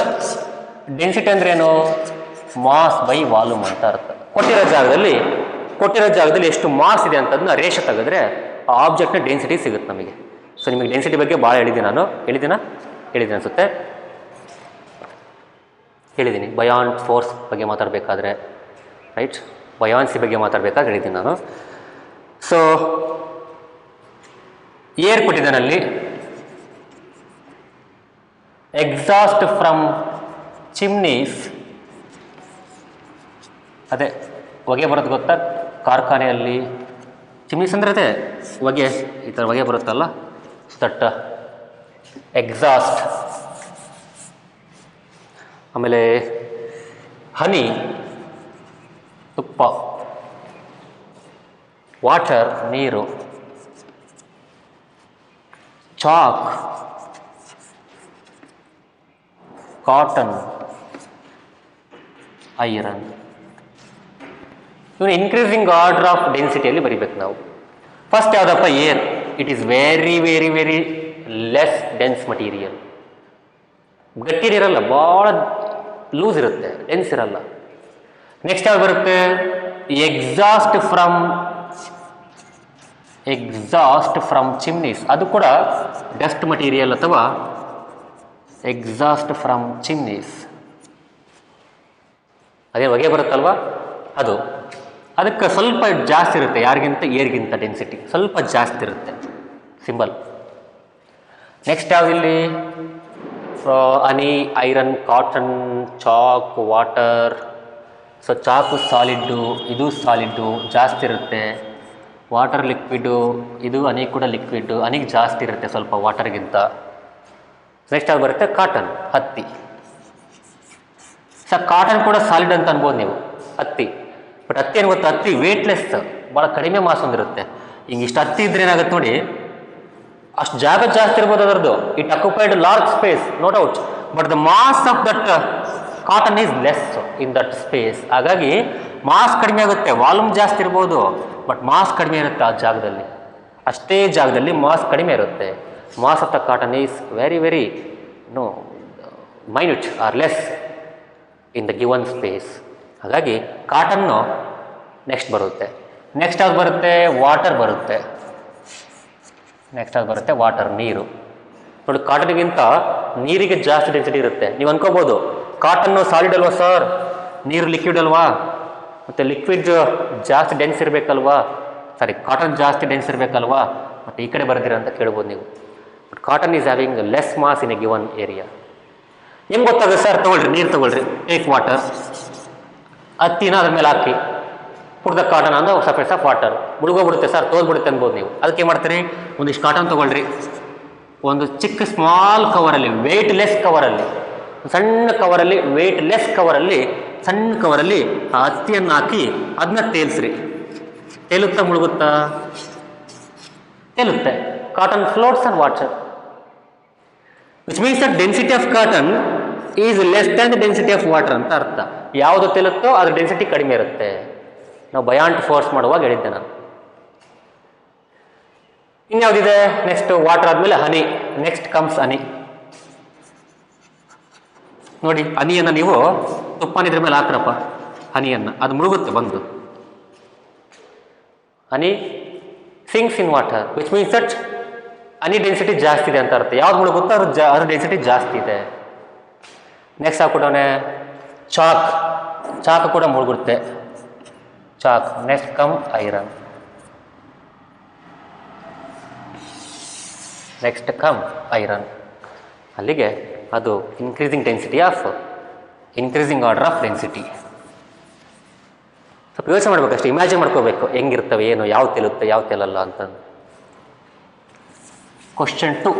density ಅಂದ್ರೇನು? Mass by volume ಅಂತ ಅರ್ಥ. ಕೊಟ್ಟಿರೋ ಜಾಗದಲ್ಲಿ ಎಷ್ಟು ಮಾಸ್ ಇದೆ ಅಂತದನ್ನ ರೇಷ ತೆಗೆದ್ರೆ ಆ ಆಬ್ಜೆಕ್ಟ್ನ ಡೆನ್ಸಿಟಿ ಸಿಗುತ್ತೆ ನಮಗೆ. ಸೊ ನಿಮಗೆ ಡೆನ್ಸಿಟಿ ಬಗ್ಗೆ ಭಾಳ ಹೇಳಿದ್ದೀನಿ ಅನಿಸುತ್ತೆ. ಹೇಳಿದ್ದೀನಿ ಬಯಾನ್ ಫೋರ್ಸ್ ಬಗ್ಗೆ ಮಾತಾಡಬೇಕಾದ್ರೆ, ರೈಟ್, ಬಯಾನ್ಸಿ ಬಗ್ಗೆ ಮಾತಾಡಬೇಕಾದ್ರೆ ಹೇಳಿದ್ದೀನಿ ನಾನು. So air ಕೊಟ್ಟಿದ್ದಾನಲ್ಲಿ exhaust from chimneys, ಅದೇ ಹೊಗೆ ಬರೋದು ಗೊತ್ತಾ ಕಾರ್ಖಾನೆಯಲ್ಲಿ? ಚಿಮ್ನೀಸ್ ಅಂದರೆ ಅದೇ ಹೊಗೆ, ಈ ಥರ ಹೊಗೆ ಬರುತ್ತಲ್ಲ, ದಟ್ ಎಕ್ಸಾಸ್ಟ್. ಆಮೇಲೆ ಹನಿ ತುಪ್ಪ, ವಾಟರ್ ನೀರು, ಚಾಕ್ ಕಾಟನ್, ಐರನ್. ಇವನು ಇನ್ಕ್ರೀಸಿಂಗ್ ಆರ್ಡರ್ ಆಫ್ ಡೆನ್ಸಿಟಿಯಲ್ಲಿ ಬರಿಬೇಕು ನಾವು. ಫಸ್ಟ್ ಯಾವುದಪ್ಪ? Air. It is very very very less dense material. ಗಟ್ಟಿರಿರಲ್ಲ, ಭಾಳ ಲೂಸ್ ಇರುತ್ತೆ, ಡೆನ್ಸ್ ಇರಲ್ಲ. ನೆಕ್ಸ್ಟ್ ಯಾವ್ದು ಬರುತ್ತೆ? Exhaust from chimneys. ಅದು ಕೂಡ ಡಸ್ಟ್ ಮಟೀರಿಯಲ್ ಅಥವಾ ಎಕ್ಸಾಸ್ಟ್ ಫ್ರಮ್ ಚಿಮ್ನೀಸ್. ಅದೇ ಹೊಗೆ ಬರುತ್ತಲ್ವ ಅದು. ಅದಕ್ಕೆ ಸ್ವಲ್ಪ ಜಾಸ್ತಿ ಇರುತ್ತೆ, ಯಾರಿಗಿಂತ ಏರ್ಗಿಂತ ಡೆನ್ಸಿಟಿ ಸ್ವಲ್ಪ ಜಾಸ್ತಿ ಇರುತ್ತೆ, ಸಿಂಬಲ್. ನೆಕ್ಸ್ಟ್ ಯಾವುದಿಲ್ಲಿ? Honey, iron, cotton, chalk, water. So chalk solid, ಇದು ಸಾಲಿಡ್ಡು ಜಾಸ್ತಿ ಇರುತ್ತೆ. ವಾಟರ್ ಲಿಕ್ವಿಡ್ಡು, ಇದು ಹನಿ ಕೂಡ ಲಿಕ್ವಿಡ್ಡು, ಹನಿಗೆ ಜಾಸ್ತಿ ಇರುತ್ತೆ ಸ್ವಲ್ಪ ವಾಟರ್ಗಿಂತ. ನೆಕ್ಸ್ಟ್ ಯಾವ್ದು ಬರುತ್ತೆ? ಕಾಟನ್, ಹತ್ತಿ. ಕಾಟನ್ ಕೂಡ ಸಾಲಿಡ್ ಅಂತ ಅನ್ಬೋದು ನೀವು, ಹತ್ತಿ. ಬಟ್ ಹತ್ತಿ ಏನು ಗೊತ್ತಾ? ಹತ್ತಿ ವೇಟ್ಲೆಸ್, ಭಾಳ ಕಡಿಮೆ ಮಾಸ್ ಹೊಂದಿರುತ್ತೆ. ಹಿಂಗೆ ಇಷ್ಟು ಹತ್ತಿ ಇದ್ರೆ ಏನಾಗುತ್ತೆ ನೋಡಿ, ಅಷ್ಟು ಜಾಗ ಜಾಸ್ತಿ ಇರ್ಬೋದು ಅದರದ್ದು. It occupied large space, no doubt, but the mass of that cotton is less in that space. ಹಾಗಾಗಿ ಮಾಸ್ ಕಡಿಮೆ ಆಗುತ್ತೆ, ವಾಲ್ಯೂಮ್ ಜಾಸ್ತಿ ಇರ್ಬೋದು, ಬಟ್ ಮಾಸ್ ಕಡಿಮೆ ಇರುತ್ತೆ ಆ ಜಾಗದಲ್ಲಿ. ಅಷ್ಟೇ ಜಾಗದಲ್ಲಿ ಮಾಸ್ ಕಡಿಮೆ ಇರುತ್ತೆ. Mass of the cotton is very very minute or less in the given space. ಹಾಗಾಗಿ ಕಾಟನ್ನು ನೆಕ್ಸ್ಟ್ ಬರುತ್ತೆ. ನೆಕ್ಸ್ಟ್ ಯಾವ್ದು ಬರುತ್ತೆ? ವಾಟರ್ ಬರುತ್ತೆ. ನೆಕ್ಸ್ಟ್ ಯಾವ್ದು ಬರುತ್ತೆ? ವಾಟರ್, ನೀರು. ನೋಡಿ, ಕಾಟನ್ಗಿಂತ ನೀರಿಗೆ ಜಾಸ್ತಿ ಡೆನ್ಸಿಟಿ ಇರುತ್ತೆ. ನೀವು ಅನ್ಕೋಬೋದು ಕಾಟನ್ನು ಸಾಲಿಡ್ ಅಲ್ವಾ ಸರ್, ನೀರು ಲಿಕ್ವಿಡ್ ಅಲ್ವಾ, ಮತ್ತು ಲಿಕ್ವಿಡ್ ಜಾಸ್ತಿ ಡೆನ್ಸ್ ಇರಬೇಕಲ್ವಾ, ಕಾಟನ್ ಜಾಸ್ತಿ ಡೆನ್ಸ್ ಇರಬೇಕಲ್ವಾ, ಮತ್ತು ಈ ಕಡೆ ಬರೆದಿರ ಅಂತ ಕೇಳ್ಬೋದು ನೀವು. But cotton is having less mass in a given area. ಹೆಂಗೆ ಗೊತ್ತಾಗುತ್ತೆ ಸರ್? ತೊಗೊಳ್ರಿ, ನೀರು ತೊಗೊಳ್ರಿ, ಟೇಕ್ ವಾಟರ್. ಹತ್ತಿನ ಅದ್ರ ಮೇಲೆ ಹಾಕಿ ಪುಟ್ ದ ಕಾಟನ್ ಅಂದ್ರೆ ಸರ್ಫೇಸ್ ಆಫ್ ವಾಟರ್. ಮುಳುಗೋಗ್ಬಿಡುತ್ತೆ ಸರ್, ತೋದ್ಬಿಡುತ್ತೆ ಅನ್ಬೋದು ನೀವು. ಅದಕ್ಕೆ ಏನು ಮಾಡ್ತೀರಿ? ಒಂದಿಷ್ಟು ಕಾಟನ್ ತೊಗೊಳ್ರಿ, ಒಂದು ಚಿಕ್ಕ ಸ್ಮಾಲ್ ಕವರಲ್ಲಿ, ವೆಯ್ಟ್ಲೆಸ್ ಕವರಲ್ಲಿ, ಸಣ್ಣ ಕವರಲ್ಲಿ, ವೆಯ್ಟ್ಲೆಸ್ ಕವರಲ್ಲಿ, ಸಣ್ಣ ಕವರಲ್ಲಿ ಆ ಹತ್ತಿಯನ್ನು ಹಾಕಿ ಅದನ್ನ ತೇಲ್ಸ್ರಿ. ತೇಲುತ್ತಾ ಮುಳುಗುತ್ತಾ? ತೇಲುತ್ತೆ. Cotton floats on water, which means that density of cotton is less than the density of water ಅಂತ ಅರ್ಥ. ಯಾವುದು ತೇಲುತ್ತೋ ಅದ್ರ ಡೆನ್ಸಿಟಿ ಕಡಿಮೆ ಇರುತ್ತೆ. ನಾವು ಬಯಾಂಟ್ ಫೋರ್ಸ್ ಮಾಡುವಾಗ ಹೇಳಿದ್ದೆ ನಾನು. ಇನ್ಯಾವುದಿದೆ? ನೆಕ್ಸ್ಟ್ ವಾಟರ್ ಆದಮೇಲೆ ಹನಿ. ನೆಕ್ಸ್ಟ್ ಕಮ್ಸ್ ಹನಿ. ನೋಡಿ, ಹನಿಯನ್ನು ನೀವು ತುಪ್ಪನ ಇದ್ರ ಮೇಲೆ ಹಾಕ್ರಪ್ಪ, ಹನಿಯನ್ನು, ಅದು ಮುಳುಗುತ್ತೆ ಬಂದು. Honey sinks in water, which means that honey density ಜಾಸ್ತಿ ಇದೆ ಅಂತ ಅರ್ಥ. ಯಾವ್ದು ಮುಳುಗುತ್ತೋ ಅದ್ರ ಡೆನ್ಸಿಟಿ ಜಾಸ್ತಿ ಇದೆ. Next ಹಾಕ್ಬಿಟ್ಟವನೆ chalk. ಚಾಕ್ ಕೂಡ ಮುಳುಗುತ್ತೆ, chalk. Next come iron. Next come iron. ಅಲ್ಲಿಗೆ ಅದು ಇನ್ಕ್ರೀಸಿಂಗ್ ಆರ್ಡರ್ ಆಫ್ ಡೆನ್ಸಿಟಿ. ಸ್ವಲ್ಪ ಯೋಚನೆ ಮಾಡಬೇಕಷ್ಟೇ, ಇಮ್ಯಾಜಿನ್ ಮಾಡ್ಕೋಬೇಕು ಹೆಂಗಿರ್ತವೆ, ಏನು, ಯಾವ ತೆಲುತ್ತೆ ಯಾವ ತೆಲಲ್ಲ ಅಂತ. Question 2.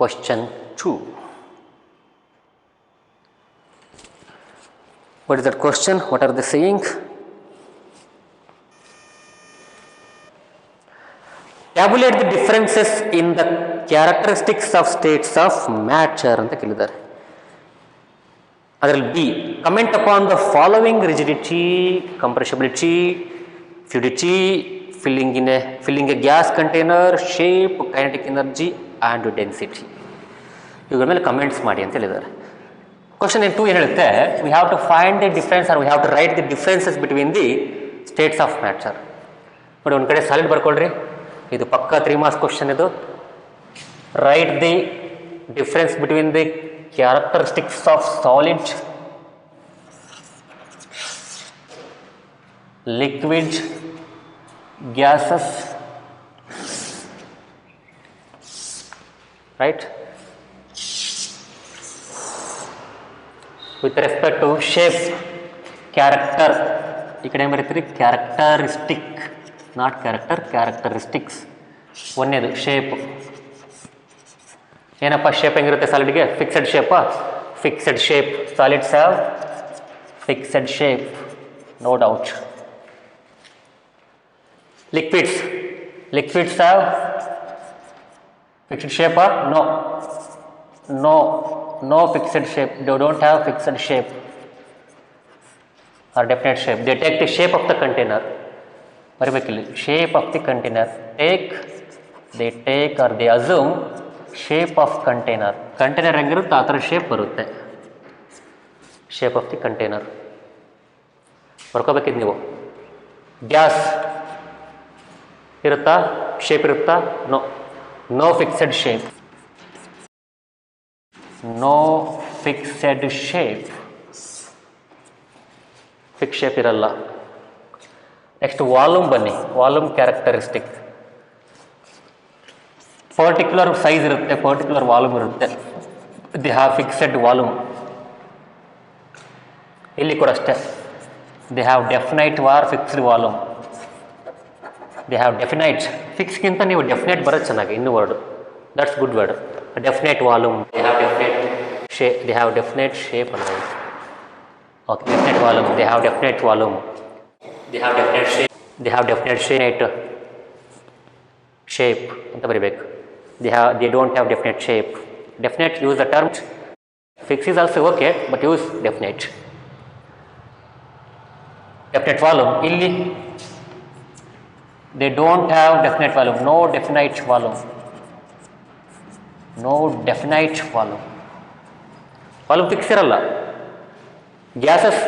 Question 2. What is that question? What are they saying? Tabulate the differences in the characteristics of states of matter ಅಂತ ಕೇಳಿದ್ದಾರೆ. ಅದರಲ್ಲಿ B, comment upon the following: rigidity, compressibility, fluidity, filling a gas container, shape, kinetic energy and density. ಇವುಗಳ ಮೇಲೆ comments ಮಾಡಿ ಅಂತ ಹೇಳಿದ್ದಾರೆ. Question 2 ಏನು ಹೇಳುತ್ತೆ? We have to find the difference or we have to write the differences between the states of matter. ನೋಡಿ, ಒಂದು ಕಡೆ ಸಾಲಿಡ್ ಬರ್ಕೊಳ್ರಿ, ಇದು ಪಕ್ಕ 3 ಮಾರ್ಕ್ಸ್ ಕ್ವಶನ್. ಇದು write the difference between the characteristics of solid, liquid, gases, right? With respect to shape, character, ಈ ಕಡೆ ಬರೀತೀರಿ ಕ್ಯಾರೆಕ್ಟರಿಸ್ಟಿಕ್, ನಾಟ್ ಕ್ಯಾರೆಕ್ಟರ್, ಕ್ಯಾರೆಕ್ಟರಿಸ್ಟಿಕ್ಸ್. ಒಂದೇದು ಶೇಪ್. ಏನಪ್ಪ ಶೇಪ್ ಹೆಂಗಿರುತ್ತೆ ಸಾಲಿಡ್ಗೆ? ಫಿಕ್ಸೆಡ್ ಶೇಪಾ? Fixed shape. Solids have fixed shape, no doubt. Liquids have fixed shape or no fixed shape. They don't have fixed shape or definite shape. They take the shape of the container. Baribekilli shape of the container. They take or they assume shape of container. Container ಹೆಂಗಿರುತ್ತೆ ಆ ಥರ shape ಬರುತ್ತೆ. Shape of the container ಬರ್ಕೋಬೇಕಿದ್ದು ನೀವು. Gas ಇರುತ್ತಾ? Shape ಇರುತ್ತಾ? No fixed shape. No fixed shape. Fixed shape ಇರಲ್ಲ. Next volume ಬನ್ನಿ. Volume characteristic. Particular size ಇರುತ್ತೆ, ಪರ್ಟಿಕ್ಯುಲರ್ ವಾಲ್ಯೂಮ್ ಇರುತ್ತೆ. The have fixed volume. ಇಲ್ಲಿ ಕೂಡ ಅಷ್ಟೇ, the have definite or fixed volume. They have definite. ಫಿಕ್ಸ್ಗಿಂತ ನೀವು ಡೆಫಿನೈಟ್ ಬರೋದು ಚೆನ್ನಾಗಿ, ಇನ್ನೂ word, that's good word. Definite volume, they have definite shape, they have definite shape ಅಲ್ಲ. Okay, definite volume, they have definite volume, they have definite shape, they have definite shape ಅಂತ ಬರೀಬೇಕು. They don't have definite shape. Definite, use the term. Fix is also okay, but use definite. Definite volume ಇಲ್ಲಿ they don't have definite volume. No definite volume. Volume fix ಇರಲ್ಲ. Gases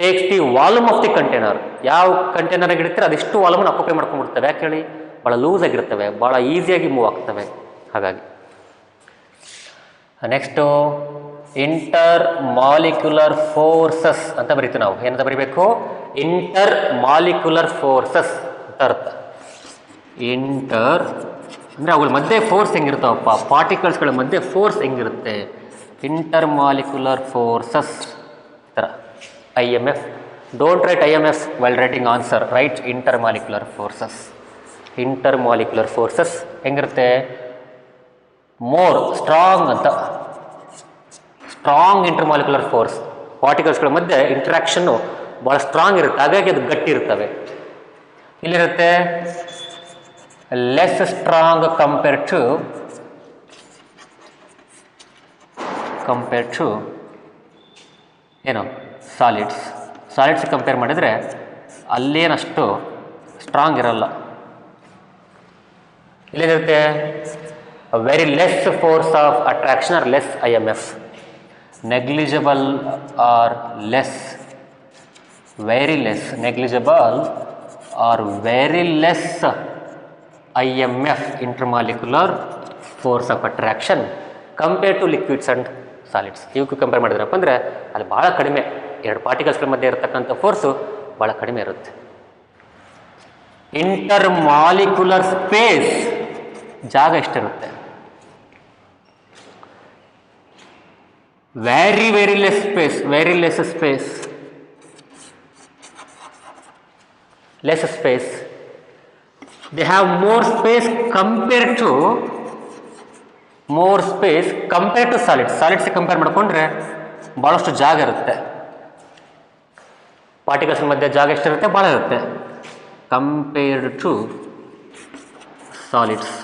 takes the volume of the container. ಯಾವ container ಇಡ್ತೀರ ಅದಿಷ್ಟು ವಾಲ್ಯೂಮನ್ನು occupy ಮಾಡ್ಕೊಂಡ್ಬಿಡ್ತವೆ. ಯಾಕೆ ಹೇಳಿ? ಭಾಳ loose ಆಗಿರ್ತವೆ, ಭಾಳ ಈಸಿಯಾಗಿ ಮೂವ್ ಆಗ್ತವೆ. ಹಾಗಾಗಿ ನೆಕ್ಸ್ಟು ಇಂಟರ್ ಮಾಲಿಕ್ಯುಲರ್ ಫೋರ್ಸಸ್ ಅಂತ ಬರೀತೀವಿ ನಾವು. ಏನಂತ ಬರೀಬೇಕು? ಇಂಟರ್ ಮಾಲಿಕ್ಯುಲರ್ ಫೋರ್ಸಸ್ ಅರ್ಥ. ಇಂಟರ್ ಅಂದರೆ ಅವುಗಳ ಮಧ್ಯೆ ಫೋರ್ಸ್ ಹೆಂಗಿರ್ತಾವಪ್ಪ, ಪಾರ್ಟಿಕಲ್ಸ್ಗಳ ಮಧ್ಯೆ ಫೋರ್ಸ್ ಹೆಂಗಿರುತ್ತೆ. ಇಂಟರ್ ಮಾಲಿಕ್ಯುಲರ್ ಫೋರ್ಸಸ್ ಥರ. IMF. Don't write IMF while writing answer. Write intermolecular forces. Intermolecular forces ಹೆಂಗಿರುತ್ತೆ? ಮೋರ್ ಸ್ಟ್ರಾಂಗ್ ಅಂತ. Strong intermolecular force. ಪಾರ್ಟಿಕಲ್ಸ್ಗಳ ಮಧ್ಯೆ ಇಂಟ್ರಾಕ್ಷನ್ನು ಭಾಳ ಸ್ಟ್ರಾಂಗ್ ಇರುತ್ತೆ, ಹಾಗಾಗಿ ಅದು ಗಟ್ಟಿ ಇರ್ತವೆ. ಇಲ್ಲಿರುತ್ತೆ ಲೆಸ್ ಸ್ಟ್ರಾಂಗ್ ಕಂಪೇರ್ ಟು ಏನು ಸಾಲಿಡ್ಸ್ ಕಂಪೇರ್ ಮಾಡಿದರೆ ಅಲ್ಲೇನಷ್ಟು ಸ್ಟ್ರಾಂಗ್ ಇರಲ್ಲ. ಇಲ್ಲಿರುತ್ತೆ very less force of attraction are less IMF. Negligible or less, very less. Negligible or very less IMF, intermolecular force of attraction, compared to liquids and solids. ಇವಕ್ಕೆ compare ಮಾಡಿದ್ರಪ್ಪ ಅಂದರೆ ಅಲ್ಲಿ ಭಾಳ ಕಡಿಮೆ ಎರಡು ಪಾರ್ಟಿಕಲ್ಸ್ಗಳ ಮಧ್ಯೆ ಇರತಕ್ಕಂಥ ಫೋರ್ಸು ಭಾಳ ಕಡಿಮೆ ಇರುತ್ತೆ. ಇಂಟರ್ ಮಾಲಿಕ್ಯುಲರ್ ಸ್ಪೇಸ್ ಜಾಗ ಎಷ್ಟಿರುತ್ತೆ? Very very less space, very less space, less space. They have more space compare to solids. Solids compare ಮಾಡಿಕೊಂಡ್ರೆ ಭಾಳಷ್ಟು ಜಾಗ ಇರುತ್ತೆ. ಪಾರ್ಟಿಕಲ್ಸ್ ಮಧ್ಯೆ ಜಾಗ ಎಷ್ಟಿರುತ್ತೆ? ಭಾಳ ಇರುತ್ತೆ compared to solids.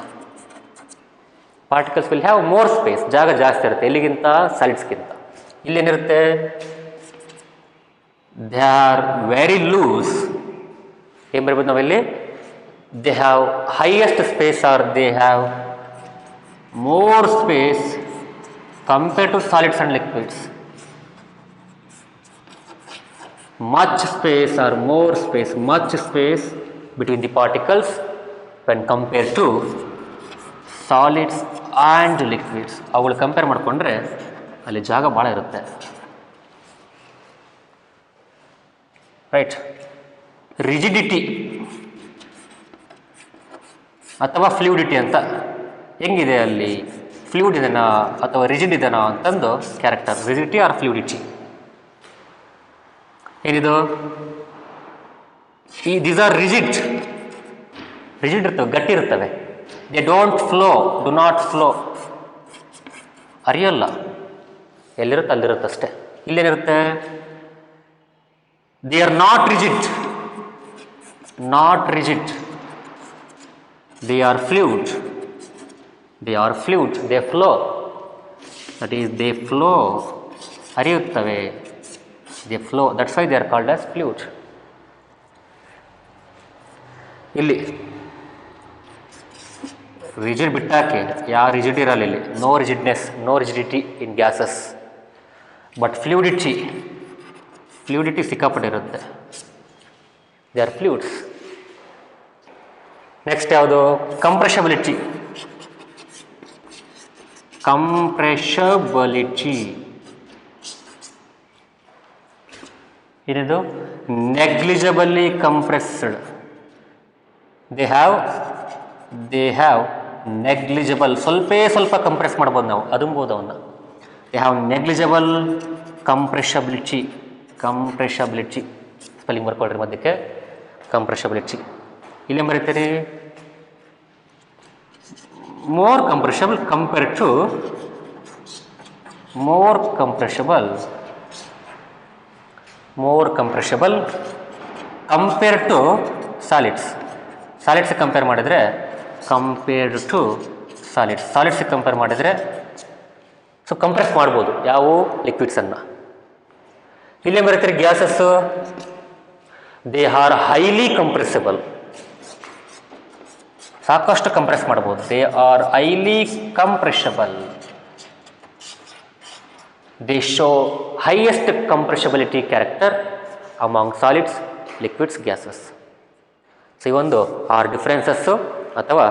Particles will have more space, ಜಾಗ ಜಾಸ್ತಿ ಇರುತ್ತೆ ಎಲ್ಲಿಗಿಂತ? ಸಾಲಿಡ್ಸ್ಗಿಂತ. ಇಲ್ಲೇನಿರುತ್ತೆ? They are very loose. ಏನು ಬರ್ಬೋದು ನಾವಿಲ್ಲಿ? They have highest space or they have more space compared to solids and liquids. Much space or more space, much space between the particles when compared to solids and liquids. ಅವುಗಳು compare ಮಾಡಿಕೊಂಡ್ರೆ ಅಲ್ಲಿ ಜಾಗ ಭಾಳ ಇರುತ್ತೆ. Right. Rigidity ಅಥವಾ ಫ್ಲೂಯಿಡಿಟಿ ಅಂತ ಹೆಂಗಿದೆ ಅಲ್ಲಿ? ಫ್ಲೂಯಿಡ್ ಇದೆನಾ ಅಥವಾ ರಿಜಿಡ್ ಇದೆನಾ ಅಂತಂದು ಕ್ಯಾರೆಕ್ಟರ್. ರಿಜಿಡಿಟಿ ಆರ್ ಫ್ಲೂಯಿಡಿಟಿ ಏನಿದು? ದೀಸ್ ಆರ್ ರಿಜಿಡ್ ಇರ್ತವೆ, ಗಟ್ಟಿ ಇರ್ತವೆ. They don't flow, do not flow, ಹರಿಯಲ್ಲ. ಎಲ್ಲಿರುತ್ತೆ ಅಲ್ಲಿರುತ್ತೆ ಅಷ್ಟೇ. ಇಲ್ಲೇನಿರುತ್ತೆ? They are not rigid, they are fluid. They flow, that is they flow, ಹರಿಯುತ್ತವೆ. They flow, that's why they are called as fluid. ಇಲ್ಲಿ ರಿಜಿಡ್ ಬಿಟ್ಟಾಕಿ ಯಾವ ರಿಜಿಡ್ ಇರಲ್ಲ ಇಲ್ಲಿ. No rigidness, no rigidity in gases. But fluidity ಸಿಕ್ಕಾಪಟ್ಟೆ ಇರುತ್ತೆ. They are fluids. Next ಯಾವುದು? Compressibility. ಏನಿದು? Negligibly compressed. They have negligible, ಸ್ವಲ್ಪ ಕಂಪ್ರೆಸ್ ಮಾಡ್ಬೋದು ನಾವು, ಅದುಂಬೋದು ಅವನ್ನ. They have negligible compressibility. Spelling ಬರ್ಕೊಳ್ರಿ ಮಧ್ಯಕ್ಕೆ. ಕಂಪ್ರೆಷಬಿಲಿಟಿ ಇಲ್ಲೇ ಬರೀತೀರಿ. more compressible compared to more compressible compared to solids. Solids compare ಮಾಡಿದರೆ ಸಾಲಿಡ್ಸ್ ಕಂಪೇರ್ ಮಾಡಿದರೆ ಸೊ ಕಂಪ್ರೆಸ್ ಮಾಡ್ಬೋದು ಯಾವ ಲಿಕ್ವಿಡ್ಸನ್ನು. ಇಲ್ಲೇ ಬರೀತೀರಿ gases. They are highly compressible, ಸಾಕಷ್ಟು ಕಂಪ್ರೆಸ್ ಮಾಡ್ಬೋದು. They are highly compressible. They show highest compressibility character among solids, liquids, gases. So ಇವೊಂದು 6 ಡಿಫ್ರೆನ್ಸಸ್ಸು ಅಥವಾ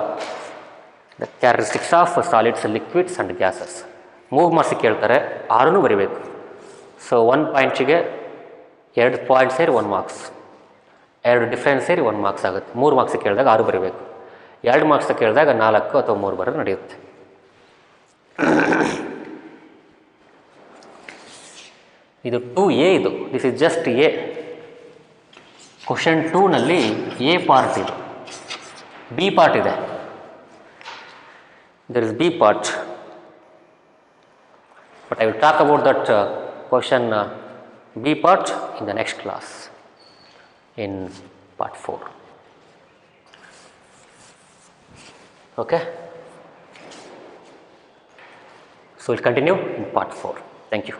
the characteristics of solids, liquids and gases. 3 ಮಾರ್ಕ್ಸಿಗೆ ಕೇಳ್ತಾರೆ, 6 ಬರೀಬೇಕು. ಸೊ 1 ಪಾಯಿಂಟ್ಸಿಗೆ 2 ಪಾಯಿಂಟ್ ಸೇರಿ 1 ಮಾರ್ಕ್ಸ್, 2 ಡಿಫ್ರೆನ್ಸ್ ಸೇರಿ 1 marks ಆಗುತ್ತೆ. 3 ಮಾರ್ಕ್ಸಿಗೆ ಕೇಳಿದಾಗ 6 ಬರೀಬೇಕು. 2 ಮಾರ್ಕ್ಸ್ ಕೇಳಿದಾಗ 4 ಅಥವಾ 3 ಬರೋದು ನಡೆಯುತ್ತೆ. ಇದು 2A. ಇದು this is just A. Question 2ನಲ್ಲಿ ಎ ಪಾರ್ಟ್ ಇದು, ಬಿ ಪಾರ್ಟ್ ಇದೆ. There is B part, but I will talk about that question B part in the next class in part 4. Okay, so we'll continue in part 4. Thank you.